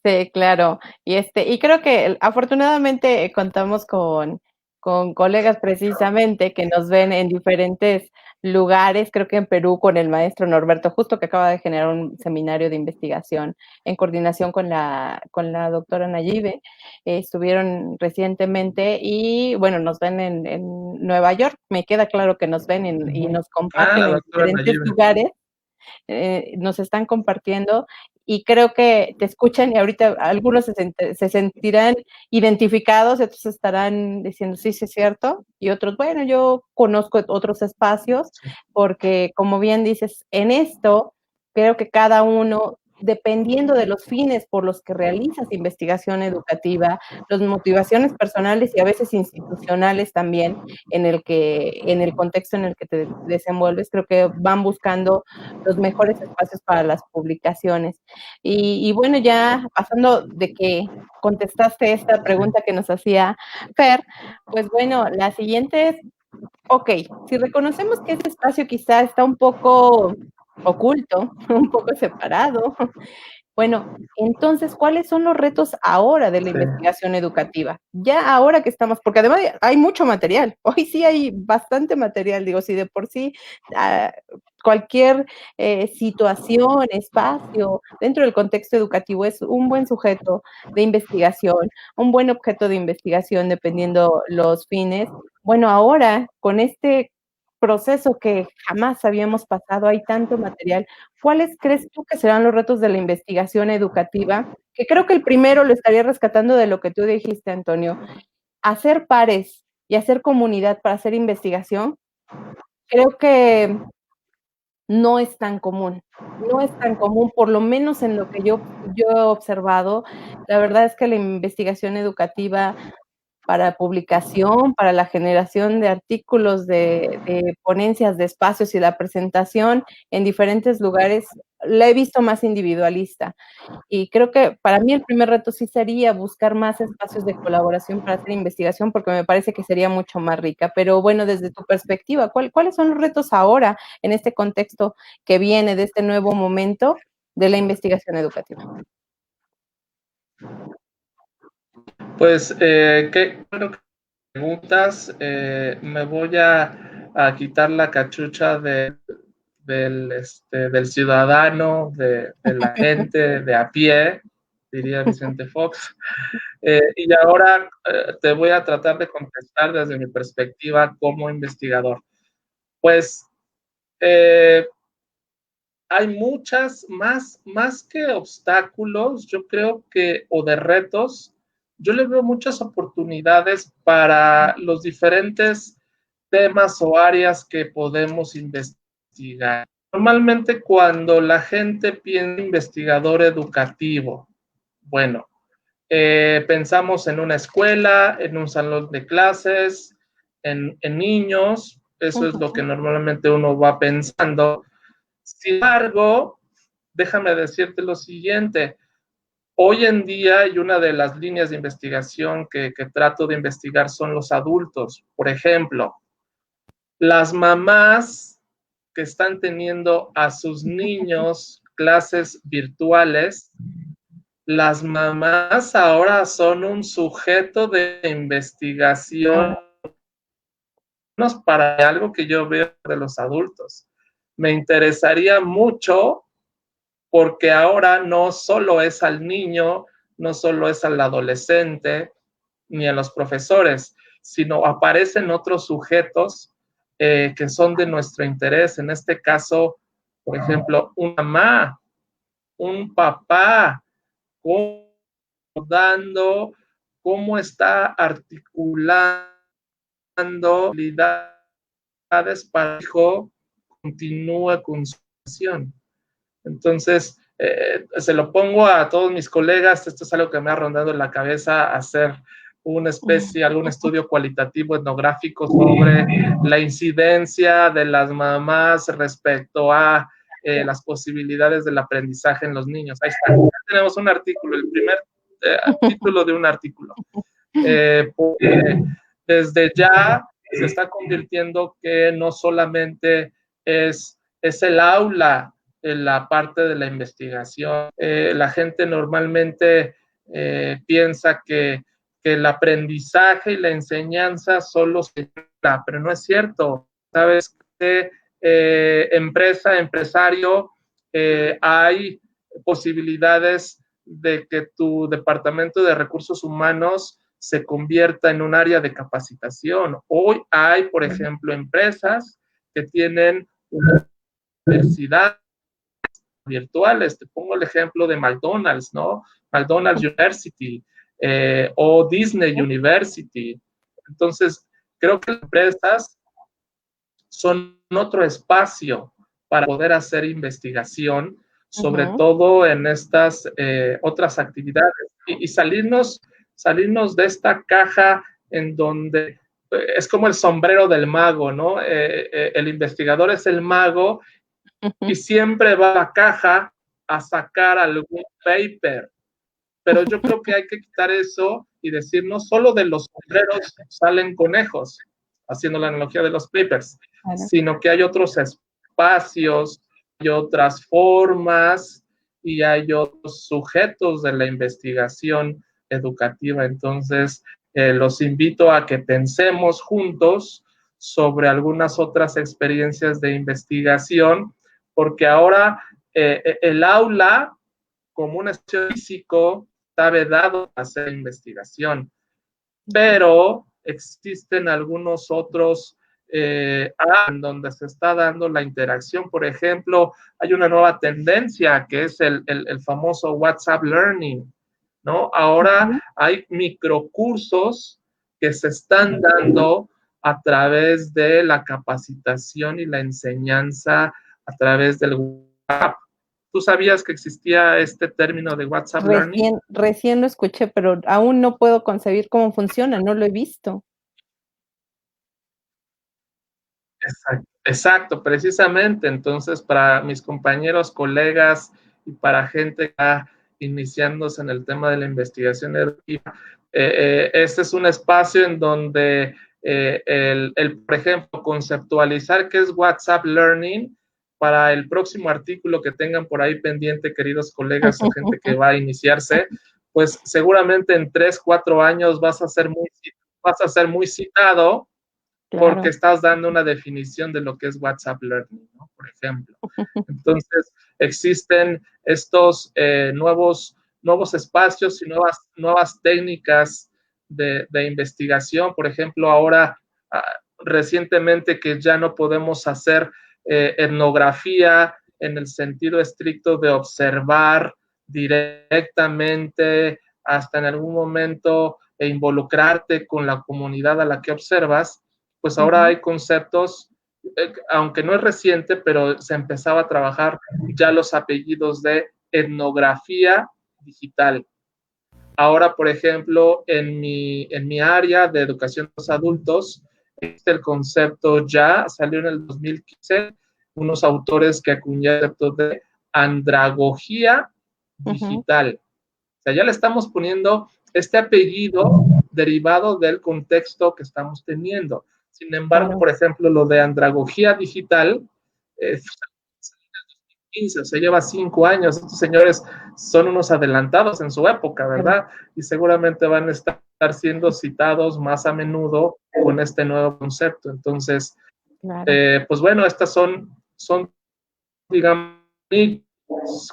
Sí, claro. Y creo que afortunadamente contamos con colegas precisamente que nos ven en diferentes lugares, creo que en Perú con el maestro Norberto Justo, que acaba de generar un seminario de investigación en coordinación con la doctora Nayibe, estuvieron recientemente y bueno, nos ven en Nueva York, me queda claro que nos ven y nos comparten en diferentes lugares. nos están compartiendo y creo que te escuchan y ahorita algunos se sentirán identificados, y otros estarán diciendo, sí, sí es cierto, y otros, bueno, yo conozco otros espacios, porque como bien dices, en esto creo que cada uno, dependiendo de los fines por los que realizas investigación educativa, las motivaciones personales y a veces institucionales también en el contexto en el que te desenvuelves, creo que van buscando los mejores espacios para las publicaciones. Y bueno, ya pasando de que contestaste esta pregunta que nos hacía Fer, pues bueno, la siguiente es, ok, si reconocemos que ese espacio quizá está un poco oculto, un poco separado, bueno, entonces, ¿cuáles son los retos ahora de la Sí. investigación educativa? Ya ahora que estamos, porque además hay mucho material, hoy sí hay bastante material, digo, si de por sí cualquier situación, espacio dentro del contexto educativo es un buen sujeto de investigación, un buen objeto de investigación dependiendo los fines. Bueno, ahora con este proceso que jamás habíamos pasado, hay tanto material. ¿Cuáles crees tú que serán los retos de la investigación educativa? Que creo que el primero lo estaría rescatando de lo que tú dijiste, Antonio. Hacer pares y hacer comunidad para hacer investigación, creo que no es tan común. No es tan común, por lo menos en lo que yo he observado. La verdad es que la investigación educativa para publicación, para la generación de artículos, de ponencias, de espacios y la presentación en diferentes lugares, la he visto más individualista. Y creo que para mí el primer reto sí sería buscar más espacios de colaboración para hacer investigación, porque me parece que sería mucho más rica. Pero bueno, desde tu perspectiva, ¿cuáles son los retos ahora en este contexto que viene de este nuevo momento de la investigación educativa? Pues, qué bueno que preguntas. Me voy a quitar la cachucha del ciudadano, de la gente de a pie, diría Vicente Fox. Y ahora te voy a tratar de contestar desde mi perspectiva como investigador. Pues hay muchas, más que obstáculos, yo creo que, o de retos, yo le veo muchas oportunidades para los diferentes temas o áreas que podemos investigar. Normalmente cuando la gente piensa en investigador educativo, bueno, pensamos en una escuela, en un salón de clases, en niños, eso es lo que normalmente uno va pensando. Sin embargo, déjame decirte lo siguiente. Hoy en día, y una de las líneas de investigación que trato de investigar son los adultos. Por ejemplo, las mamás que están teniendo a sus niños clases virtuales, las mamás ahora son un sujeto de investigación para algo que yo veo de los adultos. Me interesaría mucho porque ahora no solo es al niño, no solo es al adolescente, ni a los profesores, sino aparecen otros sujetos que son de nuestro interés. En este caso, por ejemplo, una mamá, un papá, cómo dando, cómo está articulando habilidades para que el hijo continúe con su acción. Entonces, se lo pongo a todos mis colegas, esto es algo que me ha rondado en la cabeza, hacer una especie, algún estudio cualitativo etnográfico sobre la incidencia de las mamás respecto a las posibilidades del aprendizaje en los niños. Ahí está, ya tenemos un artículo, el primer título de un artículo. Porque desde ya se está convirtiendo que no solamente es el aula la parte de la investigación. La gente normalmente piensa que el aprendizaje y la enseñanza solo se da, pero no es cierto. Sabes que empresario, hay posibilidades de que tu departamento de recursos humanos se convierta en un área de capacitación. Hoy hay, por ejemplo, empresas que tienen una universidad virtuales. Te pongo el ejemplo de McDonald's, ¿no? McDonald's University o Disney University. Entonces, creo que las empresas son otro espacio para poder hacer investigación, sobre todo en estas otras actividades y salirnos de esta caja en donde es como el sombrero del mago, ¿no? El investigador es el mago y siempre va a la caja a sacar algún paper. Pero yo creo que hay que quitar eso y decir, no solo de los sombreros salen conejos, haciendo la analogía de los papers, sino que hay otros espacios, hay otras formas y hay otros sujetos de la investigación educativa. Entonces, los invito a que pensemos juntos sobre algunas otras experiencias de investigación, porque ahora el aula como un espacio físico está vedado a hacer investigación, pero existen algunos otros en donde se está dando la interacción. Por ejemplo, hay una nueva tendencia que es el famoso WhatsApp Learning, ¿no? Ahora hay microcursos que se están dando a través de la capacitación y la enseñanza a través del WhatsApp. ¿Tú sabías que existía este término de WhatsApp Learning? Recién lo escuché, pero aún no puedo concebir cómo funciona, no lo he visto. Exacto, precisamente. Entonces, para mis compañeros, colegas y para gente que está iniciándose en el tema de la investigación educativa, este es un espacio en donde por ejemplo, conceptualizar qué es WhatsApp Learning para el próximo artículo que tengan por ahí pendiente, queridos colegas o gente que va a iniciarse, pues seguramente en 3, 4 años vas a ser muy citado, porque claro, estás dando una definición de lo que es WhatsApp Learning, ¿no? Por ejemplo. Entonces, existen estos nuevos espacios y nuevas técnicas de investigación. Por ejemplo, ahora, recientemente que ya no podemos hacer etnografía en el sentido estricto de observar directamente hasta en algún momento e involucrarte con la comunidad a la que observas, pues ahora hay conceptos, aunque no es reciente, pero se empezaba a trabajar ya los apellidos de etnografía digital. Ahora, por ejemplo, en mi área de educación de los adultos, el concepto ya salió en el 2015, unos autores que acuñaron el concepto de andragogía digital. O sea, ya le estamos poniendo este apellido derivado del contexto que estamos teniendo. Sin embargo, por ejemplo, lo de andragogía digital, o sea, lleva 5 años. Estos señores son unos adelantados en su época, ¿verdad? Y seguramente van a estar siendo citados más a menudo con este nuevo concepto. Entonces, pues bueno, estas son digamos,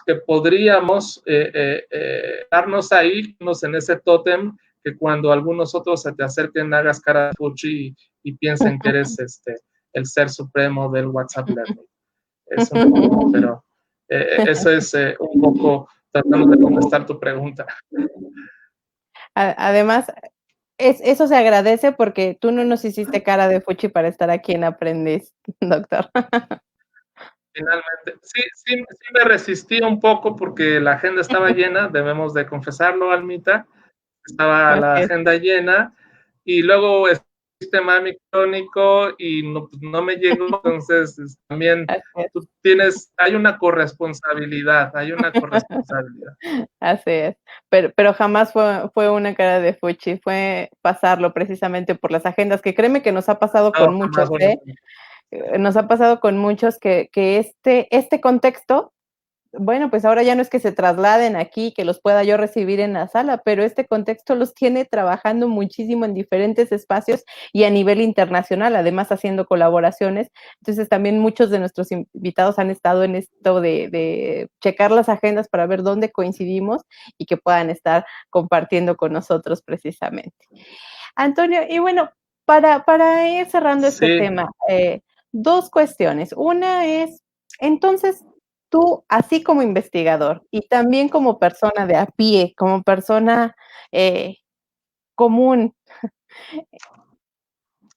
que podríamos darnos ahí, en ese tótem, que cuando algunos otros se te acerquen hagas cara de fuchi y piensen que eres el ser supremo del WhatsApp Learning. Es un poco, pero eso es un poco tratando de contestar tu pregunta. Además, eso se agradece porque tú no nos hiciste cara de fuchi para estar aquí en Aprendiz, doctor. Finalmente, sí me resistí un poco porque la agenda estaba llena, debemos de confesarlo, Almita, estaba la agenda llena y luego el sistema micrónico y no me llegó, entonces también tú hay una corresponsabilidad. Así es, pero jamás fue una cara de fuchi, fue pasarlo precisamente por las agendas, que créeme que nos ha pasado con muchos, nos ha pasado con muchos que este contexto, bueno, pues ahora ya no es que se trasladen aquí, que los pueda yo recibir en la sala, pero este contexto los tiene trabajando muchísimo en diferentes espacios y a nivel internacional, además haciendo colaboraciones. Entonces también muchos de nuestros invitados han estado en esto de checar las agendas para ver dónde coincidimos y que puedan estar compartiendo con nosotros precisamente. Antonio, y bueno, para ir cerrando este tema, 2 cuestiones. Una es, entonces, tú, así como investigador y también como persona de a pie, como persona común,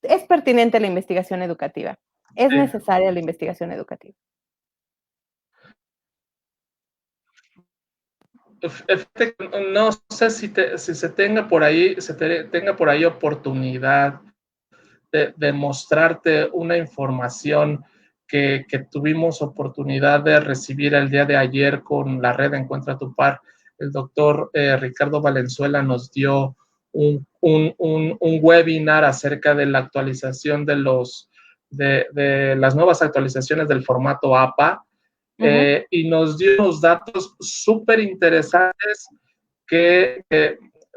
¿es pertinente la investigación educativa? ¿Es Sí. necesaria la investigación educativa? No sé si se tenga por ahí, tenga por ahí oportunidad de mostrarte una información que tuvimos oportunidad de recibir el día de ayer con la red Encuentra tu Par. El doctor Ricardo Valenzuela nos dio un webinar acerca de la actualización de las nuevas actualizaciones del formato APA, y nos dio unos datos súper interesantes que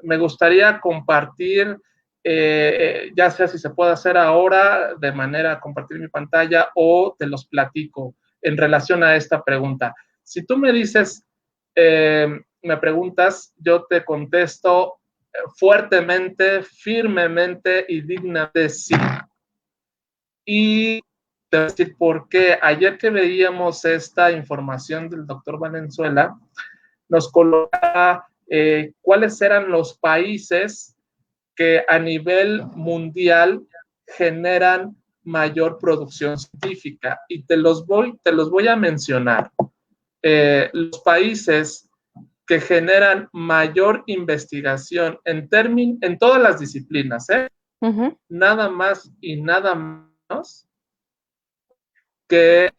me gustaría compartir, ya sea si se puede hacer ahora de manera compartir mi pantalla o te los platico en relación a esta pregunta. Si tú me dices, me preguntas, yo te contesto fuertemente, firmemente y dignamente sí. Y te voy a decir por qué. Ayer que veíamos esta información del doctor Valenzuela, nos colocaba cuáles eran los países que a nivel mundial generan mayor producción científica. Y te los voy a mencionar. Los países que generan mayor investigación en todas las disciplinas, nada más y nada menos que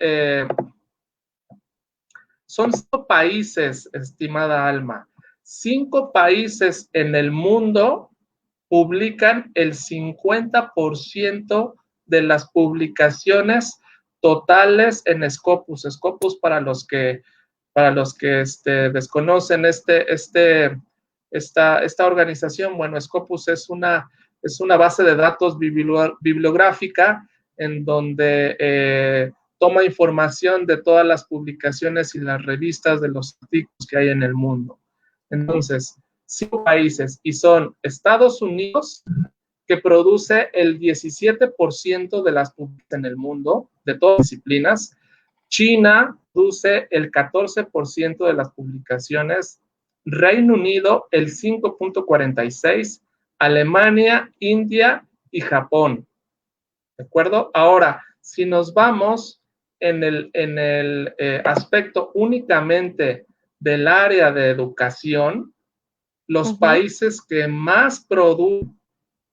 son 5 países, estimada Alma. 5 países en el mundo publican el 50% de las publicaciones totales en Scopus. Scopus, para los que desconocen esta organización, bueno, Scopus es una base de datos bibliográfica en donde toma información de todas las publicaciones y las revistas de los artículos que hay en el mundo. Entonces, 5 países, y son Estados Unidos, que produce el 17% de las publicaciones en el mundo, de todas las disciplinas. China produce el 14% de las publicaciones. Reino Unido, el 5.46%. Alemania, India y Japón. ¿De acuerdo? Ahora, si nos vamos en el aspecto únicamente del área de educación, los países que más producen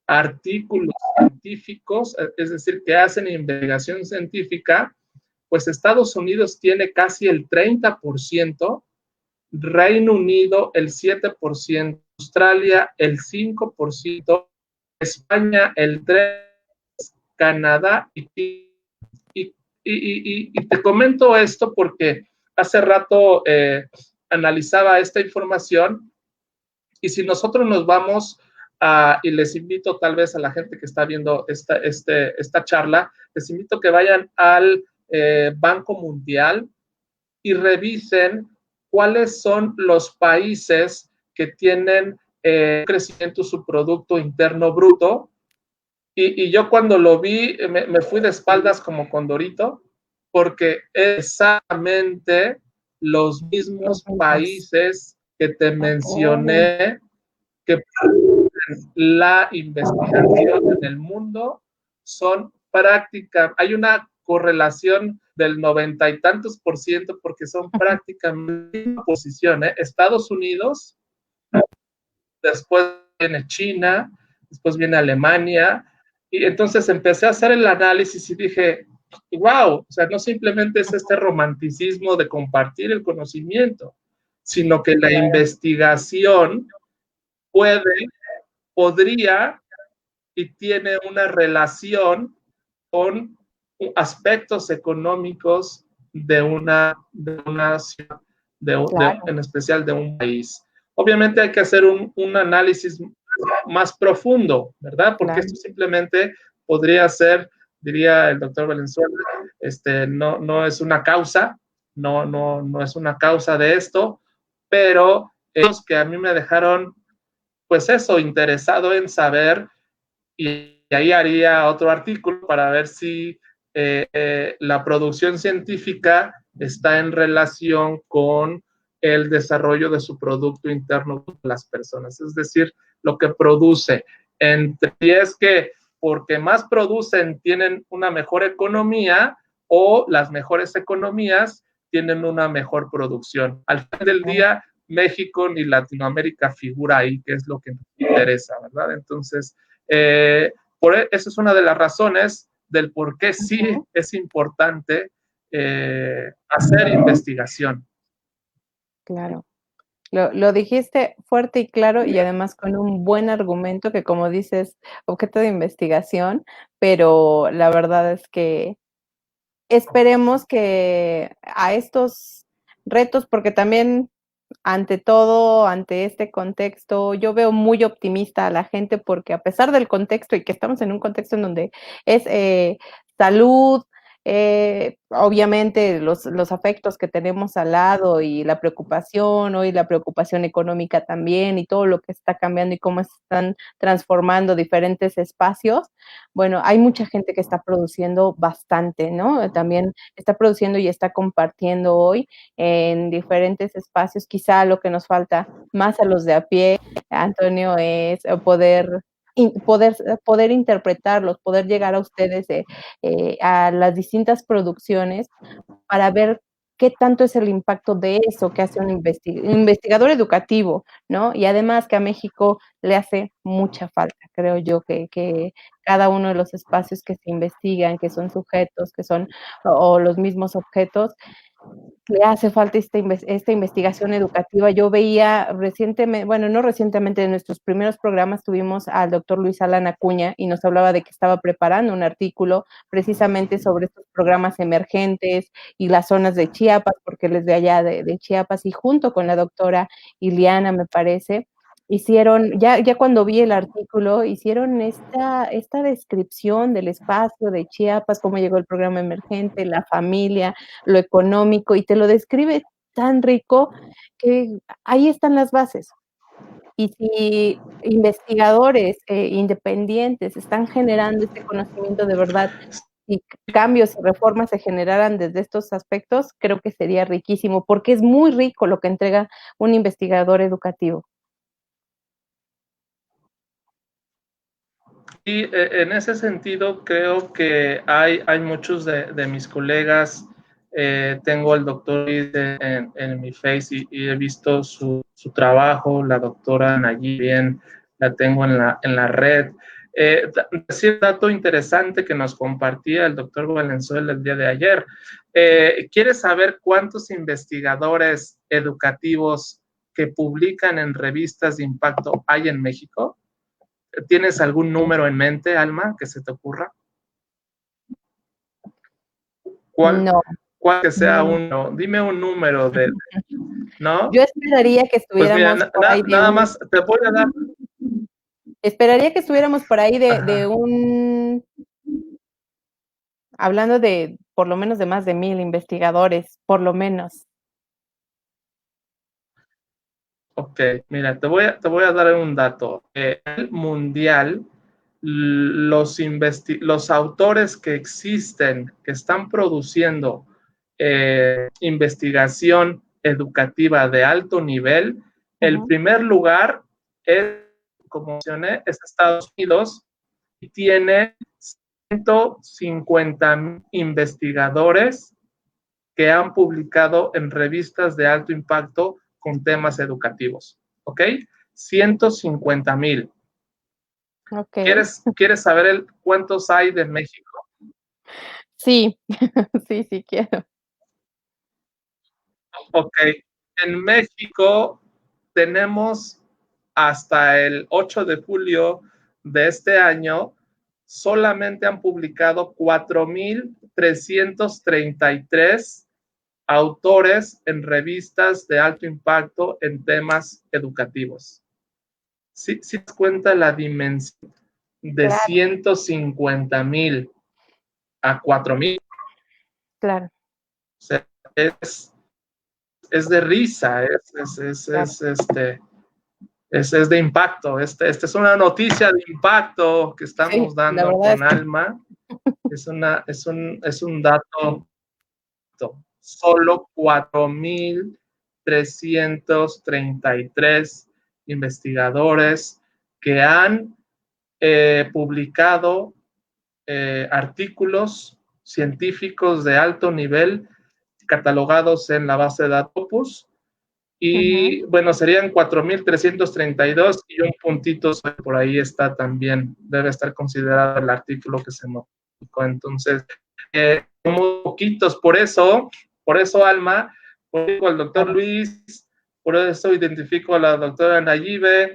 artículos científicos, es decir, que hacen investigación científica, pues Estados Unidos tiene casi el 30%, Reino Unido el 7%, Australia el 5%, España el 3%, Canadá y te comento esto porque hace rato analizaba esta información, y si nosotros nos vamos y les invito tal vez a la gente que está viendo esta charla, les invito a que vayan al Banco Mundial y revisen cuáles son los países que tienen crecimiento su Producto Interno Bruto. Y yo cuando lo vi, me fui de espaldas como condorito, porque exactamente los mismos países que te mencioné que producen la investigación en el mundo son prácticas. Hay una correlación del 90 y tantos %, porque son prácticamente en posición. Estados Unidos, después viene China, después viene Alemania, y entonces empecé a hacer el análisis y dije, wow, o sea, no simplemente es este romanticismo de compartir el conocimiento, sino que la investigación podría y tiene una relación con aspectos económicos de una ciudad, Claro. en especial de un país. Obviamente hay que hacer un análisis más profundo, ¿verdad? Porque Claro. esto simplemente podría ser, diría el doctor Valenzuela, no es una causa, no es una causa de esto, pero es que a mí me dejaron, pues eso, interesado en saber, y ahí haría otro artículo para ver si la producción científica está en relación con el desarrollo de su Producto Interno de las personas, es decir, lo que produce. Y es que porque más producen tienen una mejor economía, o las mejores economías tienen una mejor producción. Al final del día, México ni Latinoamérica figura ahí, que es lo que nos interesa, ¿verdad? Entonces, esa es una de las razones del por qué sí es importante hacer investigación. Claro. Lo dijiste fuerte y claro, y además con un buen argumento que, como dices, objeto de investigación, pero la verdad es que esperemos que a estos retos, porque también ante todo, ante este contexto, yo veo muy optimista a la gente, porque a pesar del contexto y que estamos en un contexto en donde es salud, obviamente los afectos que tenemos al lado y la preocupación, hoy la preocupación económica también, y todo lo que está cambiando y cómo están transformando diferentes espacios. Bueno, hay mucha gente que está produciendo bastante, ¿no? También está produciendo y está compartiendo hoy en diferentes espacios. Quizá lo que nos falta más a los de a pie, Antonio, es poder interpretarlos, poder llegar a ustedes a las distintas producciones para ver qué tanto es el impacto de eso que hace un investigador educativo, ¿no? Y además que a México le hace mucha falta, creo yo, que cada uno de los espacios que se investigan, que son sujetos, que son o los mismos objetos, le hace falta esta investigación educativa. Yo veía recientemente, bueno, no recientemente, en nuestros primeros programas tuvimos al doctor Luis Alan Acuña y nos hablaba de que estaba preparando un artículo precisamente sobre estos programas emergentes y las zonas de Chiapas, porque él es de allá de Chiapas, y junto con la doctora Iliana, me parece, hicieron, ya cuando vi el artículo, hicieron esta descripción del espacio de Chiapas, cómo llegó el programa emergente, la familia, lo económico, y te lo describe tan rico que ahí están las bases. Y si investigadores independientes están generando este conocimiento de verdad, y cambios y reformas se generaran desde estos aspectos, creo que sería riquísimo, porque es muy rico lo que entrega un investigador educativo. Y en ese sentido creo que hay muchos de mis colegas, tengo al doctor en mi face y he visto su trabajo, la doctora Nayib bien, la tengo en la red. Decir dato interesante que nos compartía el doctor Valenzuela el día de ayer. ¿Quieres saber cuántos investigadores educativos que publican en revistas de impacto hay en México? ¿Tienes algún número en mente, Alma, que se te ocurra? ¿Cuál que sea uno? Dime un número ¿no? Yo esperaría que estuviéramos pues mira, por ahí nada más te voy a dar. Esperaría que estuviéramos por ahí de un, hablando de por lo menos de más de 1,000 investigadores, por lo menos. Ok, mira, te voy a dar un dato. El mundial, los autores que existen, que están produciendo investigación educativa de alto nivel, el primer lugar es, como mencioné, es Estados Unidos, y tiene 150,000 investigadores que han publicado en revistas de alto impacto con temas educativos, ¿ok? 150,000. Okay. ¿Quieres saber cuántos hay de México? Sí, sí quiero. Ok, en México tenemos hasta el 8 de julio de este año, solamente han publicado 4,333 autores en revistas de alto impacto en temas educativos. ¿Sí te das cuenta la dimensión de 150,000 a 4,000? Claro. O sea, es de risa, es de impacto. Esta es una noticia de impacto que estamos dando con Alma. Es un dato. Solo 4,333 investigadores que han publicado artículos científicos de alto nivel catalogados en la base de datos. Y bueno, serían 4,332 y un puntito por ahí está también, debe estar considerado el artículo que se modificó. Entonces, somos poquitos, por eso, Alma, por eso el doctor Luis, por eso identifico a la doctora Nayibe,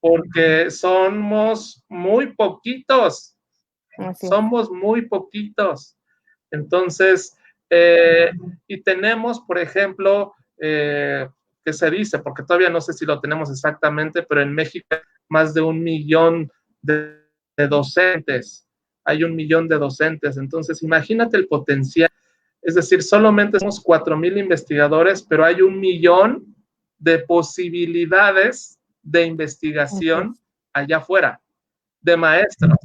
porque somos muy poquitos, somos muy poquitos. Entonces, y tenemos, por ejemplo, que se dice, porque todavía no sé si lo tenemos exactamente, pero en México más de 1,000,000 de docentes. Hay 1,000,000 de docentes. Entonces, imagínate el potencial. Es decir, solamente somos 4,000 investigadores, pero hay 1,000,000 de posibilidades de investigación allá afuera, de maestros.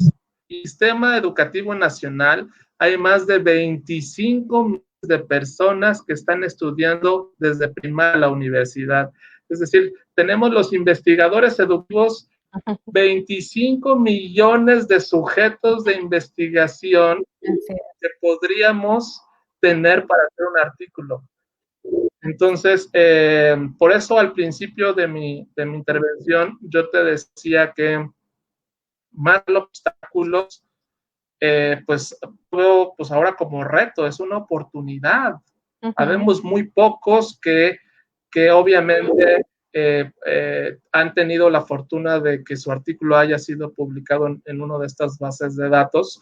El sistema educativo nacional, hay más de 25 millones de personas que están estudiando desde primaria a la universidad. Es decir, tenemos los investigadores educativos, 25 millones de sujetos de investigación que podríamos tener para hacer un artículo. Entonces, por eso al principio de mi intervención, yo te decía que más obstáculos, pues veo pues ahora como reto, es una oportunidad. Habemos muy pocos que obviamente han tenido la fortuna de que su artículo haya sido publicado en una de estas bases de datos.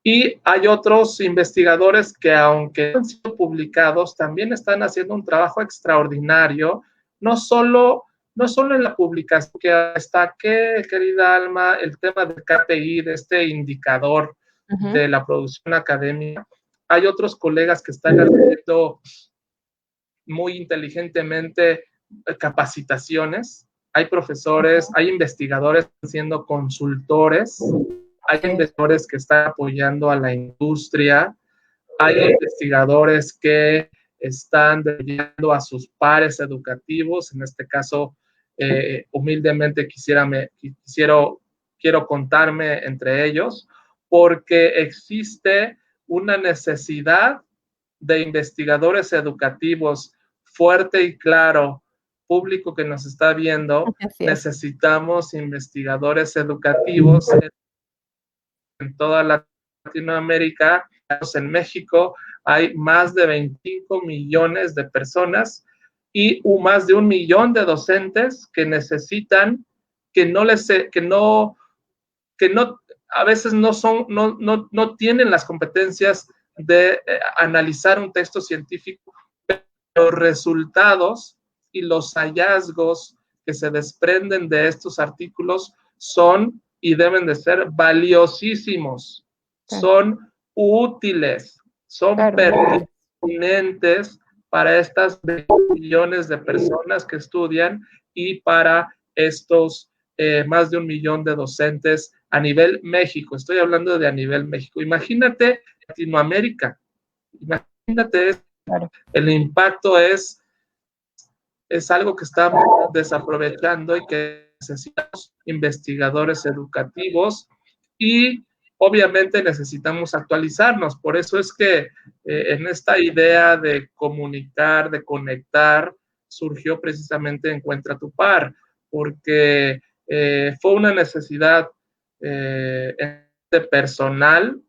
Y hay otros investigadores que, aunque han sido publicados, también están haciendo un trabajo extraordinario, no solo en la publicación, que destaqué, querida Alma, el tema del KPI, de este indicador de la producción académica. Hay otros colegas que están haciendo muy inteligentemente capacitaciones. Hay profesores, hay investigadores siendo consultores, hay investigadores que están apoyando a la industria, hay investigadores que están apoyando a sus pares educativos. En este caso, humildemente quiero contarme entre ellos, porque existe una necesidad de investigadores educativos fuerte y claro. Público que nos está viendo, necesitamos investigadores educativos en toda Latinoamérica. En México hay más de 25 millones de personas y más de 1,000,000 de docentes que necesitan, a veces no tienen las competencias de analizar un texto científico, pero los resultados y los hallazgos que se desprenden de estos artículos son y deben de ser valiosísimos, son útiles, son pertinentes para estas millones de personas que estudian y para estos más de 1,000,000 de docentes a nivel México. Estoy hablando de a nivel México. Imagínate Latinoamérica, imagínate, el impacto es algo que estamos desaprovechando y que necesitamos investigadores educativos y obviamente necesitamos actualizarnos. Por eso es que en esta idea de comunicar, de conectar, surgió precisamente Encuentra tu Par, porque fue una necesidad personal,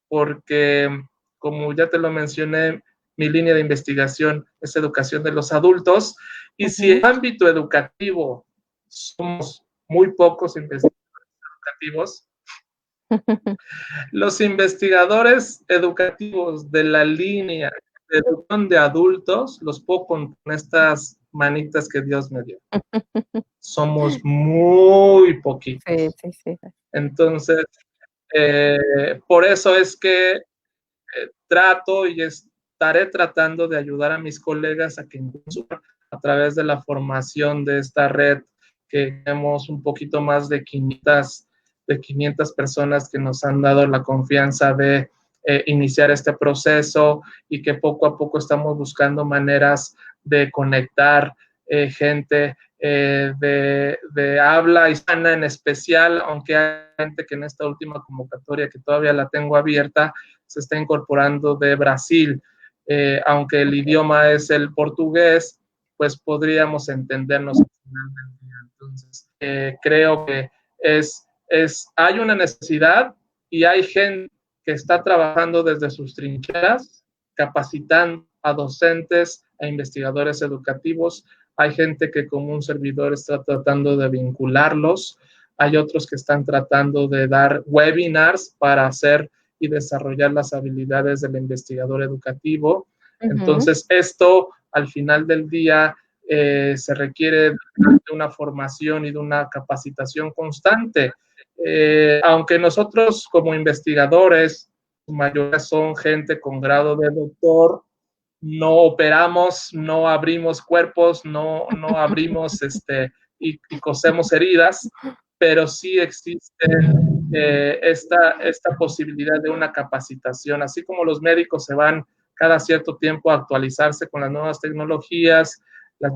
porque como ya te lo mencioné, mi línea de investigación es educación de los adultos, y si en el ámbito educativo somos muy pocos investigadores educativos, los investigadores educativos de la línea de educación de adultos los puedo contar con estas manitas que Dios me dio. Somos muy poquitos. Entonces, por eso es que trato y estaré tratando de ayudar a mis colegas a que a través de la formación de esta red, que tenemos un poquito más de 500 de 500 personas que nos han dado la confianza de iniciar este proceso y que poco a poco estamos buscando maneras de conectar gente de habla hispana en especial, aunque hay gente que en esta última convocatoria, que todavía la tengo abierta, se está incorporando de Brasil. Aunque el idioma es el portugués, pues podríamos entendernos al final del día. Entonces, creo que hay una necesidad y hay gente que está trabajando desde sus trincheras, capacitando a docentes, a investigadores educativos. Hay gente que como un servidor está tratando de vincularlos. Hay otros que están tratando de dar webinars para hacer y desarrollar las habilidades del investigador educativo. Entonces, esto al final del día se requiere de una formación y de una capacitación constante. Aunque nosotros como investigadores, su mayoría son gente con grado de doctor, no operamos, no abrimos cuerpos, no abrimos y cosemos heridas, pero sí existe esta posibilidad de una capacitación, así como los médicos se van cada cierto tiempo a actualizarse con las nuevas tecnologías, las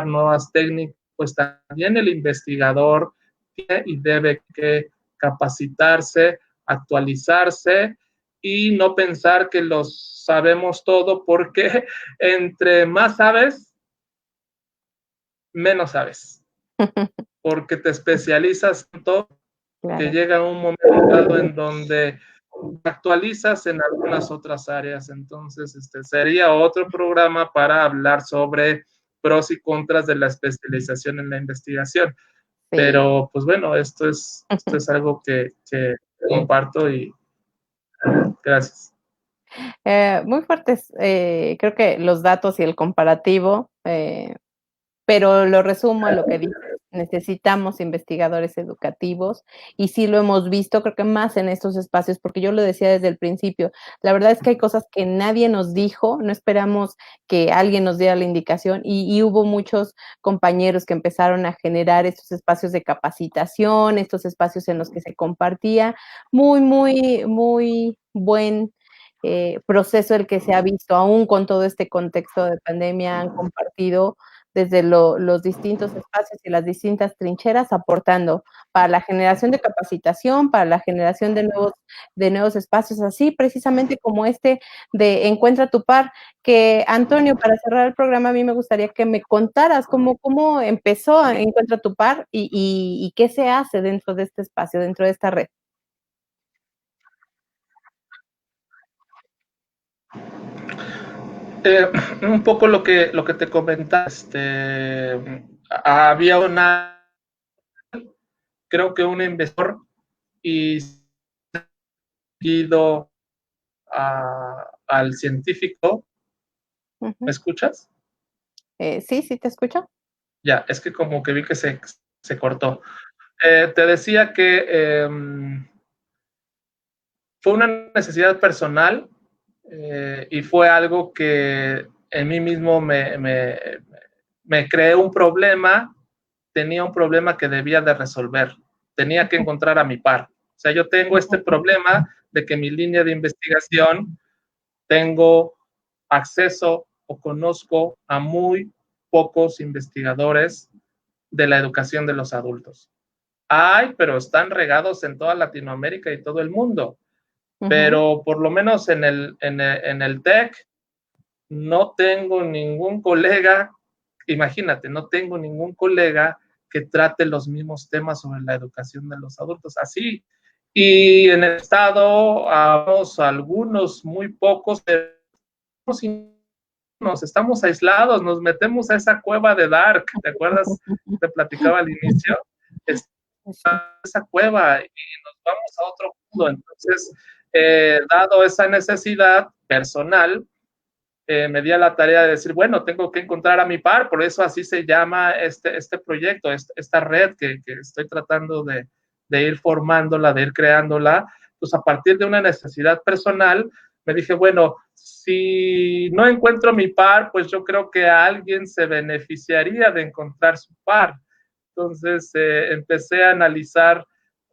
nuevas técnicas, pues también el investigador tiene y debe que capacitarse, actualizarse y no pensar que los sabemos todo, porque entre más sabes, menos sabes, porque te especializas en todo, que llega un momento dado en donde actualizas en algunas otras áreas. Entonces, sería otro programa para hablar sobre pros y contras de la especialización en la investigación. Sí. Pero, pues bueno, esto es algo que comparto y gracias. Muy fuertes, creo que los datos y el comparativo, pero lo resumo a lo que dices. Necesitamos investigadores educativos y sí lo hemos visto, creo que más en estos espacios, porque yo lo decía desde el principio, la verdad es que hay cosas que nadie nos dijo, no esperamos que alguien nos diera la indicación y hubo muchos compañeros que empezaron a generar estos espacios de capacitación, estos espacios en los que se compartía, muy buen proceso el que se ha visto, aún con todo este contexto de pandemia, han compartido desde los distintos espacios y las distintas trincheras, aportando para la generación de capacitación, para la generación de nuevos espacios, así precisamente como este de Encuentra tu Par, que Antonio, para cerrar el programa, a mí me gustaría que me contaras cómo empezó Encuentra tu Par y qué se hace dentro de este espacio, dentro de esta red. Un poco lo que te comentaba, había creo que un investigador y seguido al científico. ¿Me escuchas? Sí, te escucho. Ya, es que como que vi que se cortó. Te decía que fue una necesidad personal y fue algo que en mí mismo me creé un problema, tenía un problema que debía de resolver, tenía que encontrar a mi par. O sea, yo tengo este problema de que mi línea de investigación tengo acceso o conozco a muy pocos investigadores de la educación de los adultos. Hay, pero están regados en toda Latinoamérica y todo el mundo. Pero por lo menos en el TEC no tengo ningún colega, imagínate, no tengo ningún colega que trate los mismos temas sobre la educación de los adultos. Así. Y en el estado, algunos, muy pocos, pero estamos aislados, nos metemos a esa cueva de Dark, ¿te acuerdas? Te platicaba al inicio. Esa cueva y nos vamos a otro mundo. Entonces, dado esa necesidad personal, me di a la tarea de decir, bueno, tengo que encontrar a mi par, por eso así se llama este proyecto, esta red que estoy tratando de ir formándola, de ir creándola. Pues a partir de una necesidad personal, me dije, bueno, si no encuentro mi par, pues yo creo que alguien se beneficiaría de encontrar su par. Entonces empecé a analizar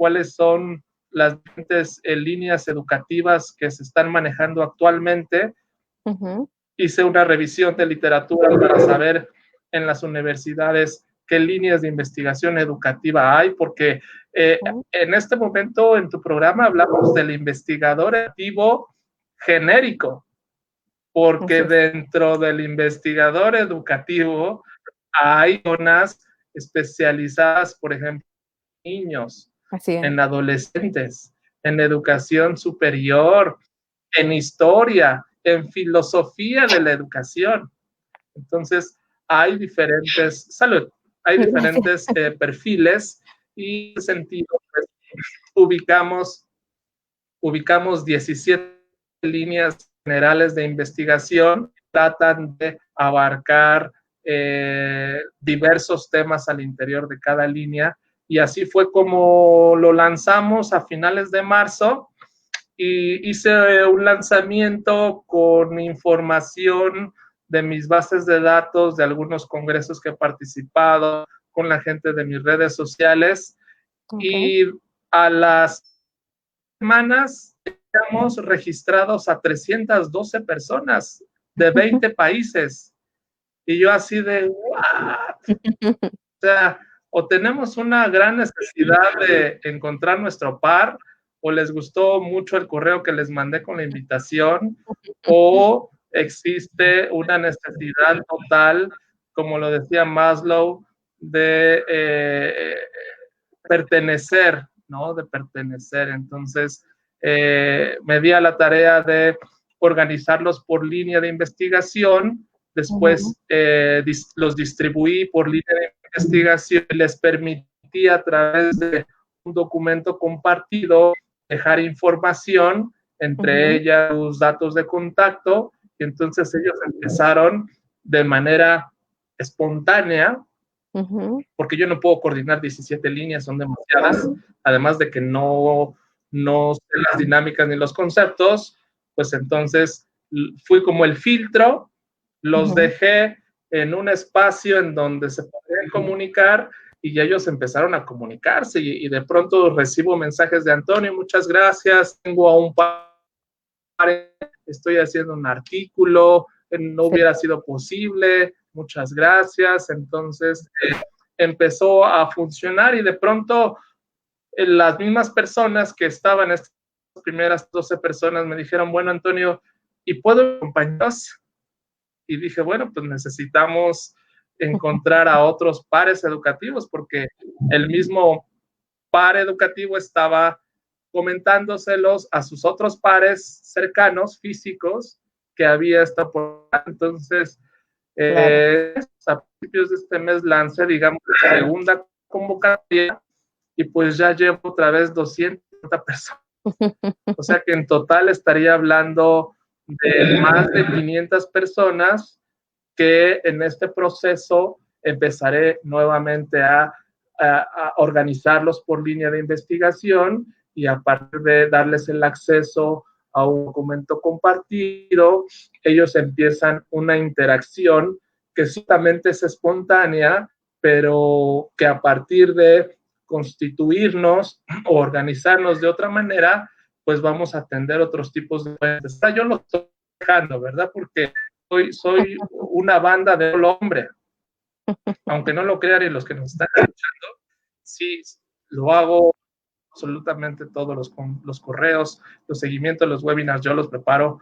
cuáles son las diferentes líneas educativas que se están manejando actualmente. Hice una revisión de literatura para saber en las universidades qué líneas de investigación educativa hay, porque en este momento en tu programa hablamos del investigador educativo genérico, porque dentro del investigador educativo hay zonas especializadas, por ejemplo, en niños, en adolescentes, en educación superior, en historia, en filosofía de la educación. Entonces, hay diferentes, hay diferentes perfiles y en ese sentido, pues, ubicamos 17 líneas generales de investigación, tratan de abarcar diversos temas al interior de cada línea, y así fue como lo lanzamos a finales de marzo, y hice un lanzamiento con información de mis bases de datos, de algunos congresos que he participado, con la gente de mis redes sociales, y a las semanas estamos registrados a 312 personas de 20 países. Y yo así de, ¿what? O sea, o tenemos una gran necesidad de encontrar nuestro par, o les gustó mucho el correo que les mandé con la invitación, o existe una necesidad total, como lo decía Maslow, de pertenecer, ¿no? De pertenecer. Entonces, me di a la tarea de organizarlos por línea de investigación. Después los distribuí por línea de investigación y les permití a través de un documento compartido dejar información, entre ellas sus datos de contacto, y entonces ellos empezaron de manera espontánea, porque yo no puedo coordinar 17 líneas, son demasiadas, además de que no sé las dinámicas ni los conceptos, pues entonces fui como el filtro, los dejé en un espacio en donde se podían comunicar, y ellos empezaron a comunicarse, y de pronto recibo mensajes de Antonio, muchas gracias, tengo a un par, estoy haciendo un artículo, no hubiera sido posible, muchas gracias. Entonces empezó a funcionar, y de pronto las mismas personas que estaban, estas primeras 12 personas, me dijeron, bueno, Antonio, ¿y puedo acompañarnos? Y dije, bueno, pues necesitamos encontrar a otros pares educativos, porque el mismo par educativo estaba comentándoselos a sus otros pares cercanos, físicos, que había esta por... Entonces, a principios de este mes lancé, digamos, la segunda convocatoria, y pues ya llevo otra vez 250 personas. O sea que en total estaría hablando de más de 500 personas que en este proceso empezaré nuevamente a organizarlos por línea de investigación, y a partir de darles el acceso a un documento compartido, ellos empiezan una interacción que ciertamente es espontánea, pero que a partir de constituirnos o organizarnos de otra manera, pues vamos a atender otros tipos de... Yo lo estoy dejando, ¿verdad? Porque soy una banda de hombre. Aunque no lo crean, y los que nos están escuchando, sí, lo hago absolutamente todos los correos, los seguimientos, los webinars, yo los preparo.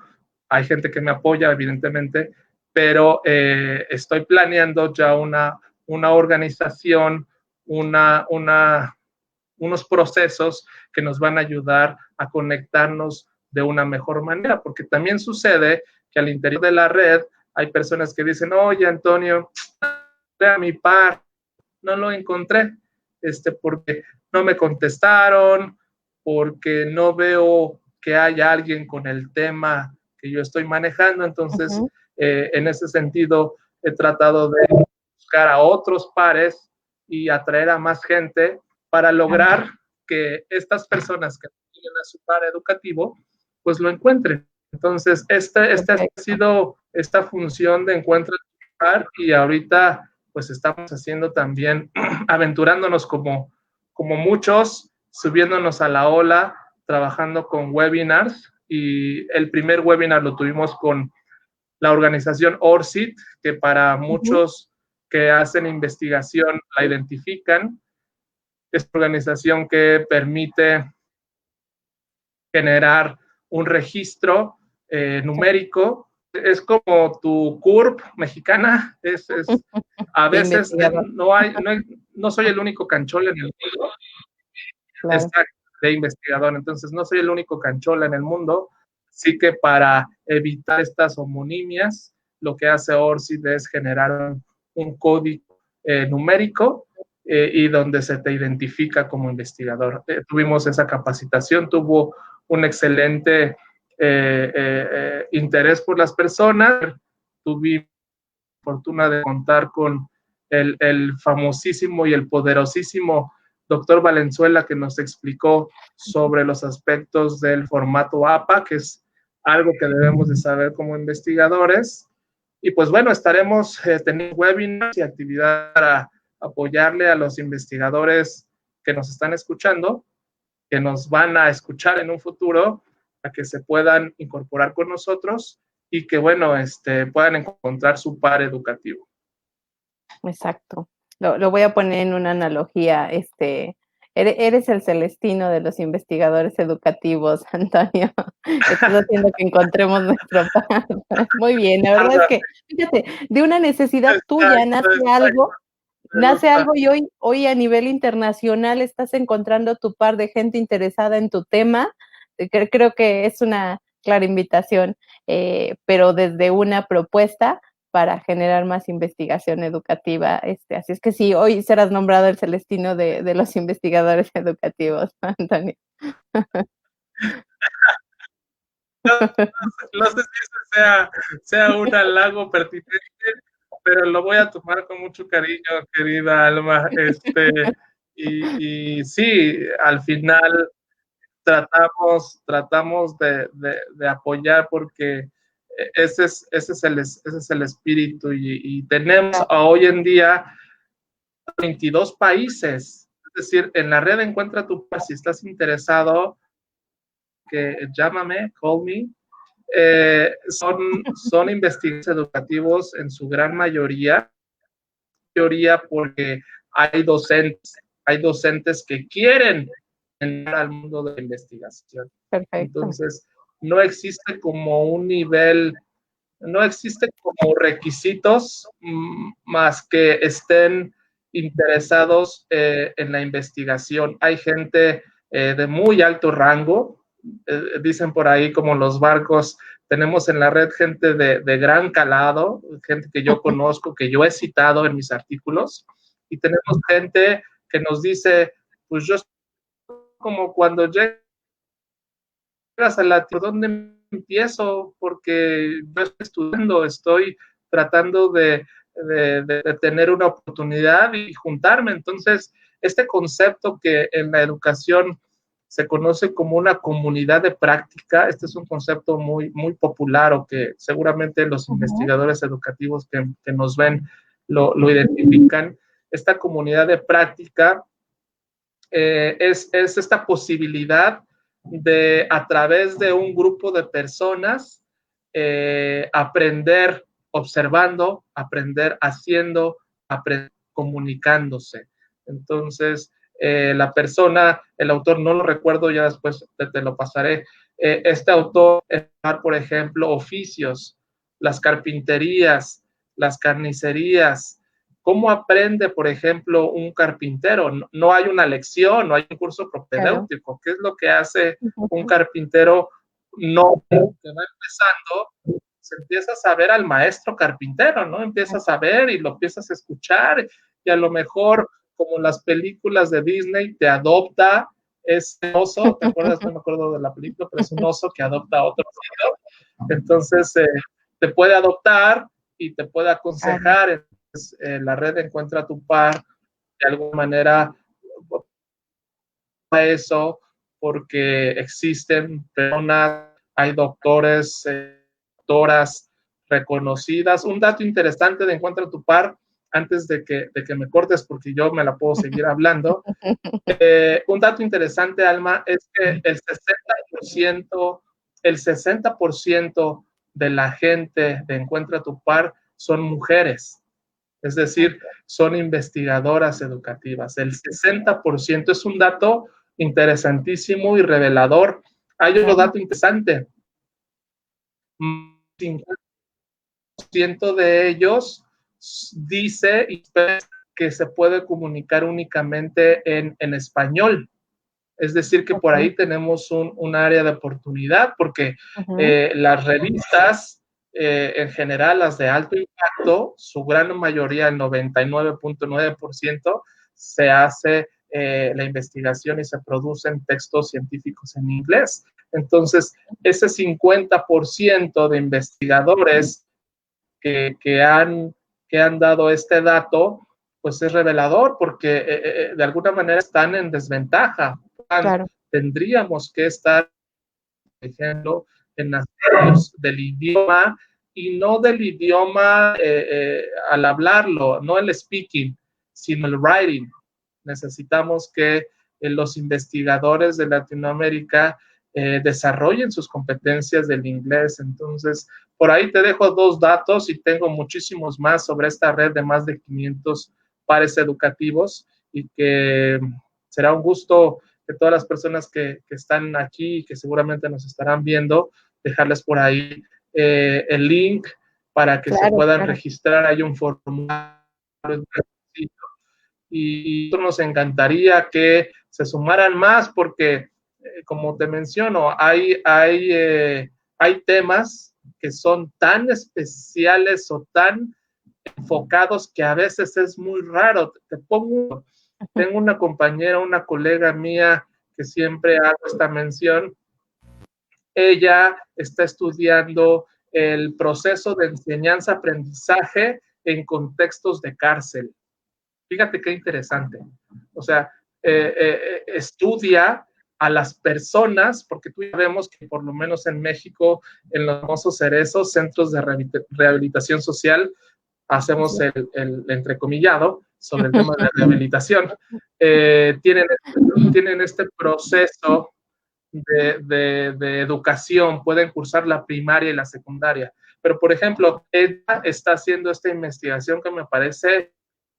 Hay gente que me apoya, evidentemente, pero estoy planeando ya una organización, unos procesos que nos van a ayudar a conectarnos de una mejor manera, porque también sucede que al interior de la red hay personas que dicen, oye, Antonio, a mi par, no lo encontré, porque no me contestaron, porque no veo que haya alguien con el tema que yo estoy manejando. Entonces, en ese sentido, he tratado de buscar a otros pares y atraer a más gente para lograr que estas personas que tienen a su par educativo, pues lo encuentren. Entonces, esta ha sido esta función de encuentro de par, y ahorita pues estamos haciendo también, aventurándonos como muchos subiéndonos a la ola, trabajando con webinars, y el primer webinar lo tuvimos con la organización ORCID, que para muchos que hacen investigación la identifican. Es una organización que permite generar un registro numérico. Es como tu CURP mexicana. A veces no soy el único canchola en el mundo. Claro. De investigador. Entonces, no soy el único canchola en el mundo. Así que para evitar estas homonimias, lo que hace ORCID es generar un código numérico y donde se te identifica como investigador. Tuvimos esa capacitación, tuvo un excelente interés por las personas. Tuvimos la fortuna de contar con el famosísimo y el poderosísimo doctor Valenzuela, que nos explicó sobre los aspectos del formato APA, que es algo que debemos de saber como investigadores. Y pues bueno, estaremos teniendo webinars y actividades para apoyarle a los investigadores que nos están escuchando, que nos van a escuchar en un futuro, a que se puedan incorporar con nosotros y que, bueno, puedan encontrar su par educativo. Exacto. Lo voy a poner en una analogía. Eres el Celestino de los investigadores educativos, Antonio. Estás haciendo que encontremos nuestro par. Muy bien, la verdad es que, fíjate, de una necesidad tuya nace algo y hoy a nivel internacional estás encontrando tu par de gente interesada en tu tema. Creo que es una clara invitación, pero desde una propuesta para generar más investigación educativa. Así es que sí, hoy serás nombrado el Celestino de los investigadores educativos, Antonio. No sé si eso sea un halago pertinente, pero lo voy a tomar con mucho cariño, querida Alma. Y sí, al final tratamos de apoyar, porque ese es el espíritu, y tenemos hoy en día 22 países. Es decir, en la red Encuentra tu Par, si estás interesado, que llámame, call me. Son investigadores educativos en su gran mayoría porque hay docentes que quieren entrar al mundo de la investigación. Perfecto. Entonces, no existe como un nivel, no existe como requisitos más que estén interesados en la investigación. Hay gente de muy alto rango, dicen por ahí como los barcos, tenemos en la red gente de gran calado, gente que yo conozco, que yo he citado en mis artículos, y tenemos gente que nos dice, pues yo como cuando llegas a la ¿dónde empiezo? Porque yo estoy estudiando, estoy tratando de tener una oportunidad y juntarme. Entonces, este concepto que en la educación se conoce como una comunidad de práctica, este es un concepto muy, muy popular, o que seguramente los investigadores educativos que nos ven lo identifican. Esta comunidad de práctica es esta posibilidad de, a través de un grupo de personas, aprender observando, aprender haciendo, aprender comunicándose. Entonces, la persona, el autor, no lo recuerdo, ya después te lo pasaré. Este autor, por ejemplo, oficios, las carpinterías, las carnicerías. ¿Cómo aprende, por ejemplo, un carpintero? No hay una lección, no hay un curso propedéutico. Claro. ¿Qué es lo que hace un carpintero no que va empezando? Se empieza a saber al maestro carpintero, ¿no? Empiezas a ver y lo empiezas a escuchar, y a lo mejor, como las películas de Disney, te adopta ese oso. ¿Te acuerdas? No me acuerdo de la película, pero es un oso que adopta a otro oso. Entonces, te puede adoptar y te puede aconsejar. La red Encuentra tu Par, de alguna manera, eso, porque existen personas, hay doctores, doctoras reconocidas. Un dato interesante de Encuentra tu Par antes de que me cortes, porque yo me la puedo seguir hablando. Un dato interesante, Alma, es que el 60% de la gente de Encuentra tu Par son mujeres, es decir, son investigadoras educativas. El 60% es un dato interesantísimo y revelador. Hay otro dato interesante. 50% de ellos dice que se puede comunicar únicamente en español. Es decir, que por ahí tenemos un área de oportunidad, porque las revistas, en general, las de alto impacto, su gran mayoría, el 99.9%, se hace la investigación y se producen textos científicos en inglés. Entonces, ese 50% de investigadores que han dado este dato, pues es revelador, porque de alguna manera están en desventaja. Claro. Tendríamos que estar, por ejemplo, en aspectos del idioma, y no del idioma al hablarlo, no el speaking, sino el writing. Necesitamos que los investigadores de Latinoamérica desarrollen sus competencias del inglés. Entonces, por ahí te dejo 2 datos, y tengo muchísimos más sobre esta red de más de 500 pares educativos, y que será un gusto que todas las personas que están aquí y que seguramente nos estarán viendo, dejarles por ahí el link para que se puedan registrar. Hay un formulario y nos encantaría que se sumaran más, porque, como te menciono, hay temas que son tan especiales o tan enfocados que a veces es muy raro. Tengo una compañera, una colega mía, que siempre hago esta mención. Ella está estudiando el proceso de enseñanza-aprendizaje en contextos de cárcel. Fíjate qué interesante. O sea, estudia a las personas, porque tú ya vemos que por lo menos en México, en los famosos cerezos, centros de rehabilitación social, hacemos el entrecomillado sobre el tema de rehabilitación. Tienen este proceso de educación, pueden cursar la primaria y la secundaria. Pero, por ejemplo, ella está haciendo esta investigación que me parece,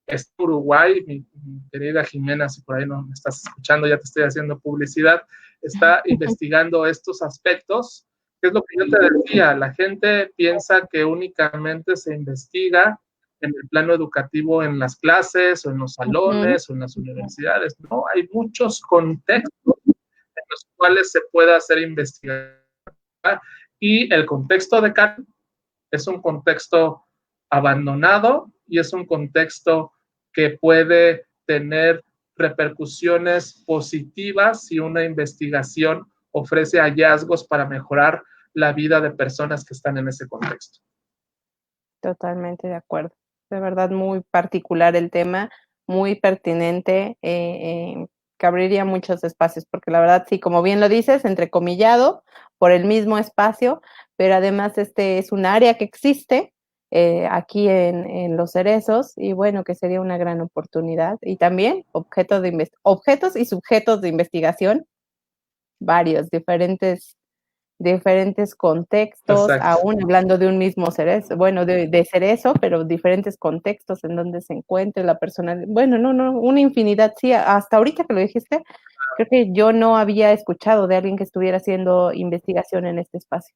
es Uruguay, mi querida Jimena, si por ahí no me estás escuchando, ya te estoy haciendo publicidad, está investigando estos aspectos, que es lo que yo te decía. La gente piensa que únicamente se investiga en el plano educativo, en las clases, o en los salones, o en las universidades. No, hay muchos contextos en los cuales se puede hacer investigación. Y el contexto de Karen es un contexto abandonado, y es un contexto que puede tener repercusiones positivas si una investigación ofrece hallazgos para mejorar la vida de personas que están en ese contexto. Totalmente de acuerdo. De verdad, muy particular el tema, muy pertinente, que abriría muchos espacios, porque la verdad, sí, como bien lo dices, entrecomillado por el mismo espacio, pero además este es un área que existe aquí en Los Cerezos, y bueno, que sería una gran oportunidad. Y también objetos y sujetos de investigación, varios, diferentes contextos, Exacto. aún hablando de un mismo cerezo, bueno, de cerezo, pero diferentes contextos en donde se encuentre la persona. Bueno, no, una infinidad, sí, hasta ahorita que lo dijiste, creo que yo no había escuchado de alguien que estuviera haciendo investigación en este espacio.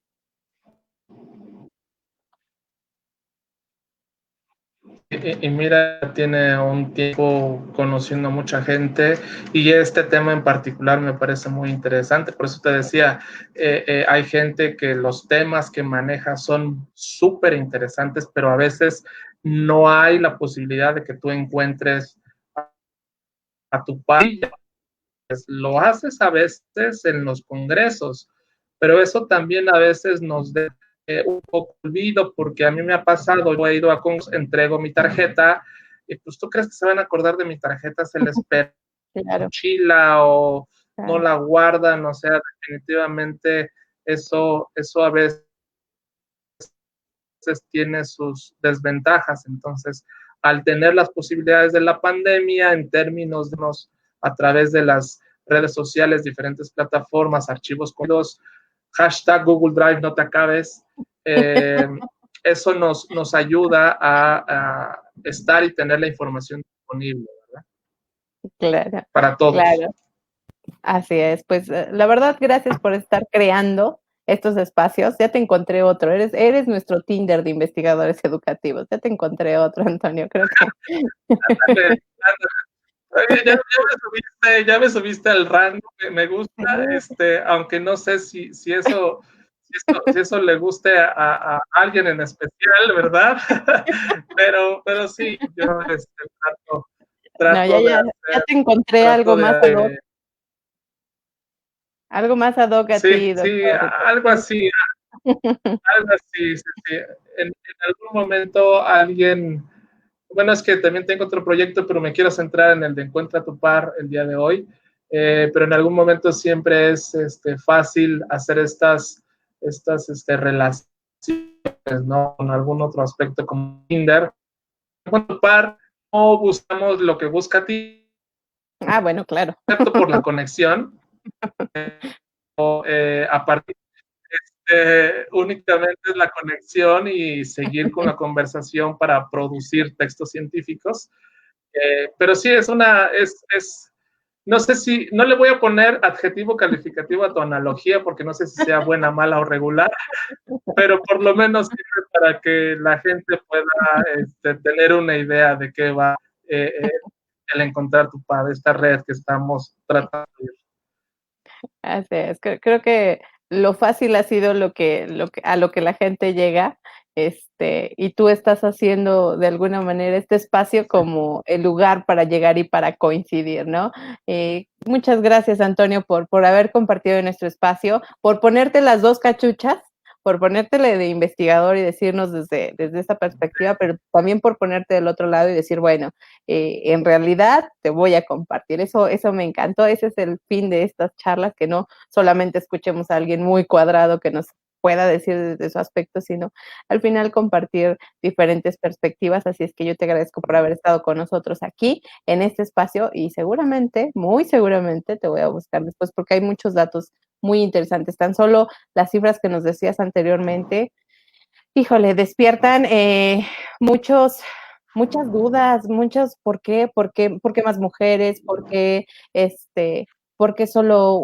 Y mira, tiene un tiempo conociendo a mucha gente, y este tema en particular me parece muy interesante. Por eso te decía, hay gente que los temas que maneja son súper interesantes, pero a veces no hay la posibilidad de que tú encuentres a tu país. Lo haces a veces en los congresos, pero eso también a veces nos da un poco olvido, porque a mí me ha pasado, yo he ido a congresos, entrego mi tarjeta, y pues tú crees que se van a acordar de mi tarjeta, se les pega Claro, mochila, o no claro. la guardan. O sea, definitivamente eso a veces tiene sus desventajas. Entonces, al tener las posibilidades de la pandemia en términos de a través de las redes sociales, diferentes plataformas, archivos contenidos, hashtag Google Drive, no te acabes. Eso nos ayuda a estar y tener la información disponible, ¿verdad? Claro, Para todos. claro. Así es. Pues la verdad, gracias por estar creando estos espacios. Ya te encontré otro. Eres nuestro Tinder de investigadores educativos. Ya te encontré otro, Antonio. Creo que. Ándale, ándale. Ya me subiste al rango, me gusta, aunque no sé si eso le guste a alguien en especial, ¿verdad? pero sí, yo No, trato de ya hacer, te encontré trato de, algo más ad hoc a sí, ti, sí, doctor. algo así, sí, sí. En algún momento alguien, bueno, es que también tengo otro proyecto, pero me quiero centrar en el de Encuentra tu Par el día de hoy. Pero en algún momento siempre es fácil hacer estas relaciones, ¿no? Con algún otro aspecto como Tinder. Encuentra tu Par, no buscamos lo que busca a ti, Ah, bueno, claro. excepto por la conexión. A partir únicamente es la conexión y seguir con la conversación para producir textos científicos. Pero sí, no sé si, no le voy a poner adjetivo calificativo a tu analogía porque no sé si sea buena, mala o regular, pero por lo menos sirve para que la gente pueda tener una idea de qué va el Encontrar tu Par, esta red que estamos tratando de. Así es. Creo que lo fácil ha sido a lo que la gente llega, y tú estás haciendo de alguna manera este espacio como el lugar para llegar y para coincidir, ¿no? Muchas gracias, Antonio, por haber compartido en nuestro espacio, por ponerte las dos cachuchas, por ponértele de investigador y decirnos desde esta perspectiva, pero también por ponerte del otro lado y decir, bueno, en realidad te voy a compartir. Eso me encantó. Ese es el fin de estas charlas, que no solamente escuchemos a alguien muy cuadrado que nos pueda decir desde su aspecto, sino al final compartir diferentes perspectivas. Así es que yo te agradezco por haber estado con nosotros aquí en este espacio y seguramente, muy seguramente, te voy a buscar después porque hay muchos datos muy interesantes. Tan solo las cifras que nos decías anteriormente, híjole, despiertan muchas dudas, ¿por qué más mujeres? ¿Por qué solo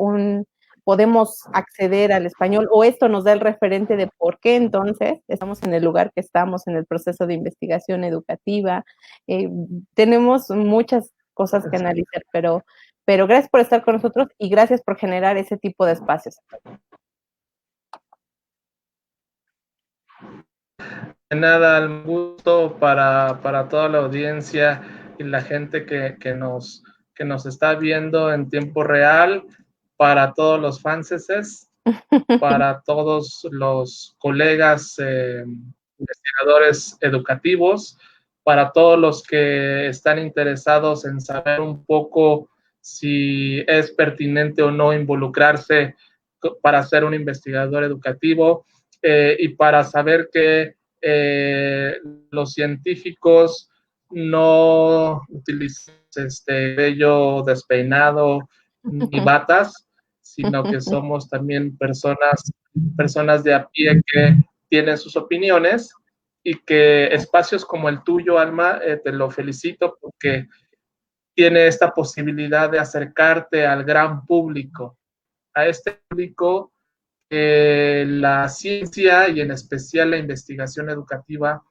podemos acceder al español? O esto nos da el referente de por qué entonces estamos en el lugar que estamos en el proceso de investigación educativa. Eh, Tenemos muchas cosas que analizar, pero gracias por estar con nosotros y gracias por generar ese tipo de espacios. De nada, al gusto para toda la audiencia y la gente que nos está viendo en tiempo real, para todos los fanses, para todos los colegas investigadores educativos, para todos los que están interesados en saber un poco si es pertinente o no involucrarse para ser un investigador educativo, y para saber que los científicos no utilizan vello despeinado ni batas, sino que somos también personas de a pie que tienen sus opiniones y que espacios como el tuyo, Alma, te lo felicito porque tiene esta posibilidad de acercarte al gran público, a este público que la ciencia y en especial la investigación educativa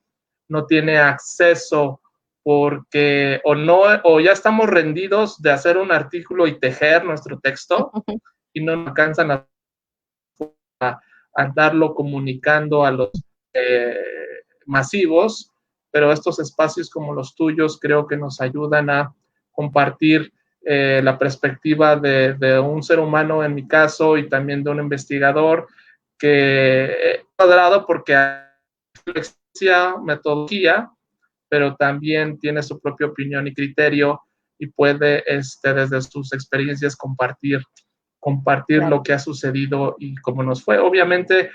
no tiene acceso porque o ya estamos rendidos de hacer un artículo y tejer nuestro texto y no alcanzan a andarlo comunicando a los masivos, pero estos espacios como los tuyos creo que nos ayudan a compartir la perspectiva de un ser humano, en mi caso, y también de un investigador que he cuadrado porque hay metodología, pero también tiene su propia opinión y criterio y puede desde sus experiencias compartir Claro. lo que ha sucedido y cómo nos fue. Obviamente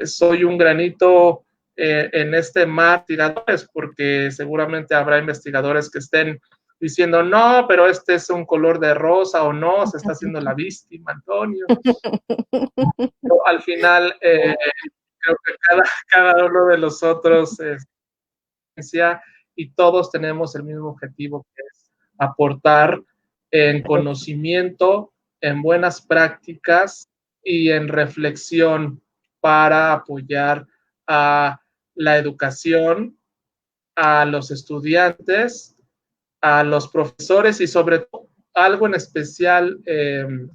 soy un granito en este mar de investigadores, porque seguramente habrá investigadores que estén diciendo, no, pero este es un color de rosa, o no, se está haciendo la víctima, Antonio. Pero al final, creo que cada uno de los otros y todos tenemos el mismo objetivo, que es aportar en conocimiento, en buenas prácticas y en reflexión para apoyar a la educación, a los estudiantes, a los profesores y sobre todo algo en especial,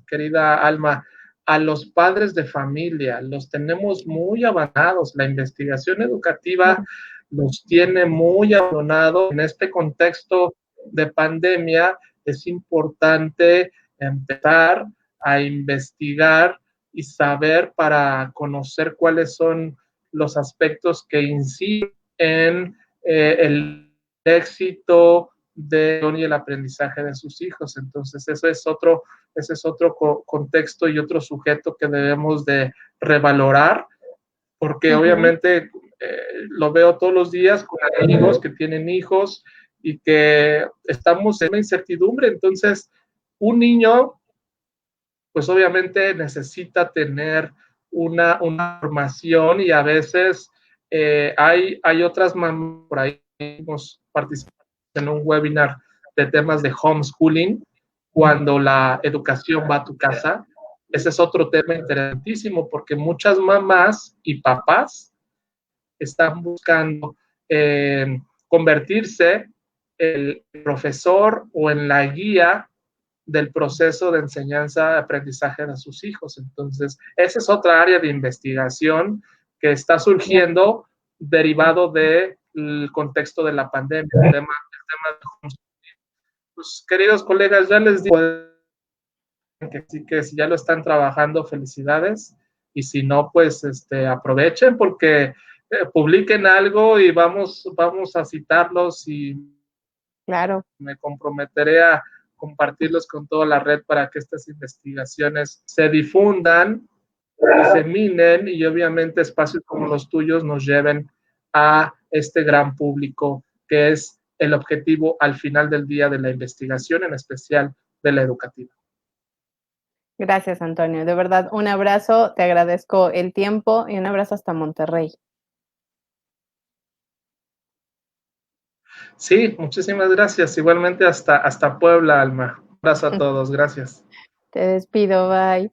querida Alma, a los padres de familia. Los tenemos muy abandonados. La investigación educativa los tiene muy abandonados. En este contexto de pandemia es importante empezar a investigar y saber para conocer cuáles son los aspectos que inciden en el éxito de y el aprendizaje de sus hijos. Entonces, ese es otro contexto y otro sujeto que debemos de revalorar, porque obviamente lo veo todos los días con amigos que tienen hijos y que estamos en una incertidumbre. Entonces, un niño, pues obviamente necesita tener una formación y a veces hay otras mamás por ahí, hemos participado en un webinar de temas de homeschooling, cuando la educación va a tu casa. Ese es otro tema interesantísimo porque muchas mamás y papás están buscando convertirse el profesor o en la guía del proceso de enseñanza y aprendizaje de sus hijos. Entonces, esa es otra área de investigación que está surgiendo derivado del contexto de la pandemia, el tema de pues, queridos colegas, ya les digo que sí, que si ya lo están trabajando, felicidades, y si no, pues aprovechen porque publiquen algo y vamos a citarlos y Claro. me comprometeré a compartirlos con toda la red para que estas investigaciones se difundan, diseminen y obviamente espacios como los tuyos nos lleven a este gran público que es el objetivo al final del día de la investigación, en especial de la educativa. Gracias, Antonio. De verdad, un abrazo, te agradezco el tiempo y un abrazo hasta Monterrey. Sí, muchísimas gracias. Igualmente hasta Puebla, Alma. Un abrazo a todos, gracias. Te despido, bye.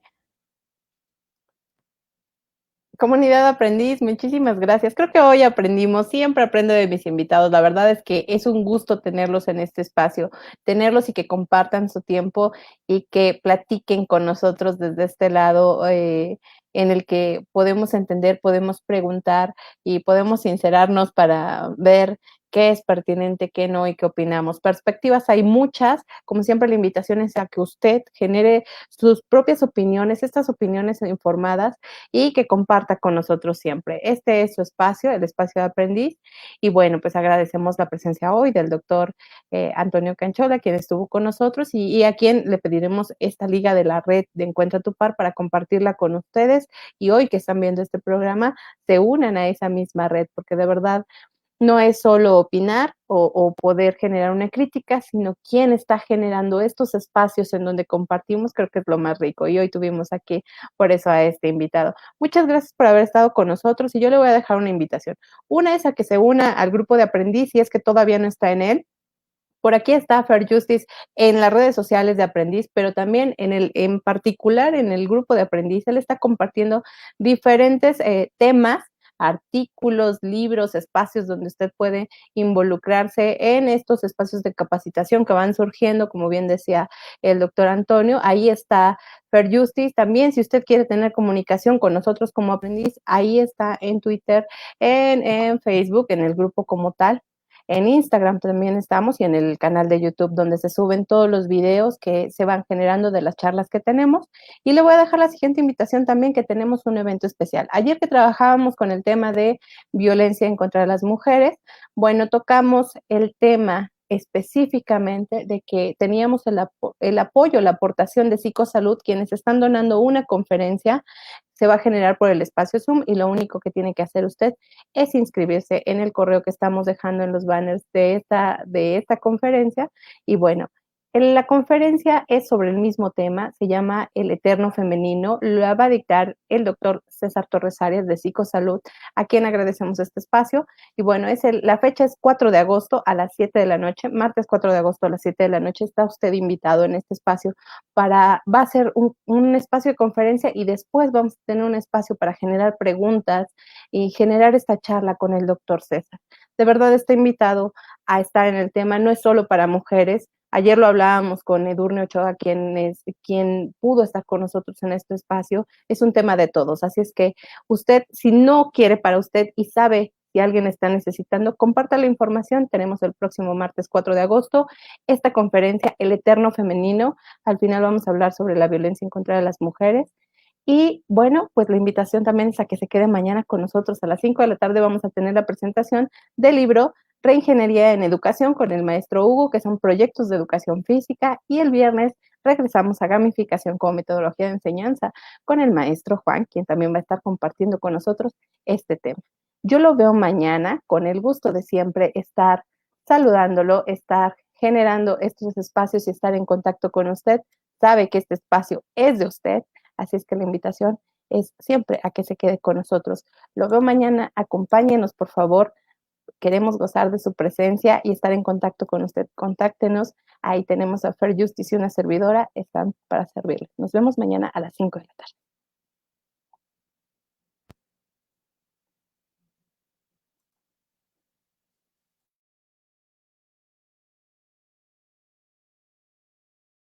Comunidad Aprendiz, muchísimas gracias. Creo que hoy aprendimos, siempre aprendo de mis invitados. La verdad es que es un gusto tenerlos en este espacio, tenerlos y que compartan su tiempo y que platiquen con nosotros desde este lado en el que podemos entender, podemos preguntar y podemos sincerarnos para ver qué es pertinente, qué no y qué opinamos. Perspectivas hay muchas, como siempre la invitación es a que usted genere sus propias opiniones, estas opiniones informadas y que comparta con nosotros siempre. Este es su espacio, el espacio de aprendiz. Y bueno, pues agradecemos la presencia hoy del doctor Antonio Canchola, quien estuvo con nosotros y a quien le pediremos esta liga de la red de Encuentra tu Par para compartirla con ustedes. Y hoy que están viendo este programa, se unan a esa misma red, porque de verdad no es solo opinar o poder generar una crítica, sino quién está generando estos espacios en donde compartimos, creo que es lo más rico. Y hoy tuvimos aquí, por eso, a este invitado. Muchas gracias por haber estado con nosotros y yo le voy a dejar una invitación. Una es a que se una al grupo de aprendiz, si es que todavía no está en él. Por aquí está Fair Justice en las redes sociales de Aprendiz, pero también en particular en el grupo de Aprendiz. Él está compartiendo diferentes temas, artículos, libros, espacios donde usted puede involucrarse en estos espacios de capacitación que van surgiendo, como bien decía el doctor Antonio. Ahí está Fair Justice. También, si usted quiere tener comunicación con nosotros como aprendiz, ahí está en Twitter, en Facebook, en el grupo como tal. En Instagram también estamos y en el canal de YouTube donde se suben todos los videos que se van generando de las charlas que tenemos. Y le voy a dejar la siguiente invitación también, que tenemos un evento especial. Ayer que trabajábamos con el tema de violencia en contra de las mujeres, bueno, tocamos el tema específicamente de que teníamos el apoyo, la aportación de Psicosalud, quienes están donando una conferencia se va a generar por el espacio Zoom y lo único que tiene que hacer usted es inscribirse en el correo que estamos dejando en los banners de esta conferencia. Y bueno, la conferencia es sobre el mismo tema, se llama El Eterno Femenino, la va a dictar el doctor César Torres Arias de Psicosalud, a quien agradecemos este espacio. Y bueno, la fecha es 4 de agosto a las 7 de la noche, martes 4 de agosto a las 7 de la noche, está usted invitado en este espacio va a ser un espacio de conferencia y después vamos a tener un espacio para generar preguntas y generar esta charla con el doctor César. De verdad está invitado a estar en el tema, no es solo para mujeres. Ayer lo hablábamos con Edurne Ochoa, quien pudo estar con nosotros en este espacio. Es un tema de todos, así es que usted, si no quiere para usted y sabe si alguien está necesitando, comparta la información. Tenemos el próximo martes 4 de agosto esta conferencia, El Eterno Femenino. Al final vamos a hablar sobre la violencia en contra de las mujeres. Y bueno, pues la invitación también es a que se quede mañana con nosotros. A las 5 de la tarde vamos a tener la presentación del libro Reingeniería en Educación con el maestro Hugo, que son proyectos de educación física. Y el viernes regresamos a gamificación como metodología de enseñanza con el maestro Juan, quien también va a estar compartiendo con nosotros este tema. Yo lo veo mañana con el gusto de siempre estar saludándolo, estar generando estos espacios y estar en contacto con usted. Sabe que este espacio es de usted, así es que la invitación es siempre a que se quede con nosotros. Lo veo mañana, acompáñenos por favor, queremos gozar de su presencia y estar en contacto con usted. Contáctenos, ahí tenemos a Fair Justice y una servidora, están para servirles. Nos vemos mañana a las 5 de la tarde.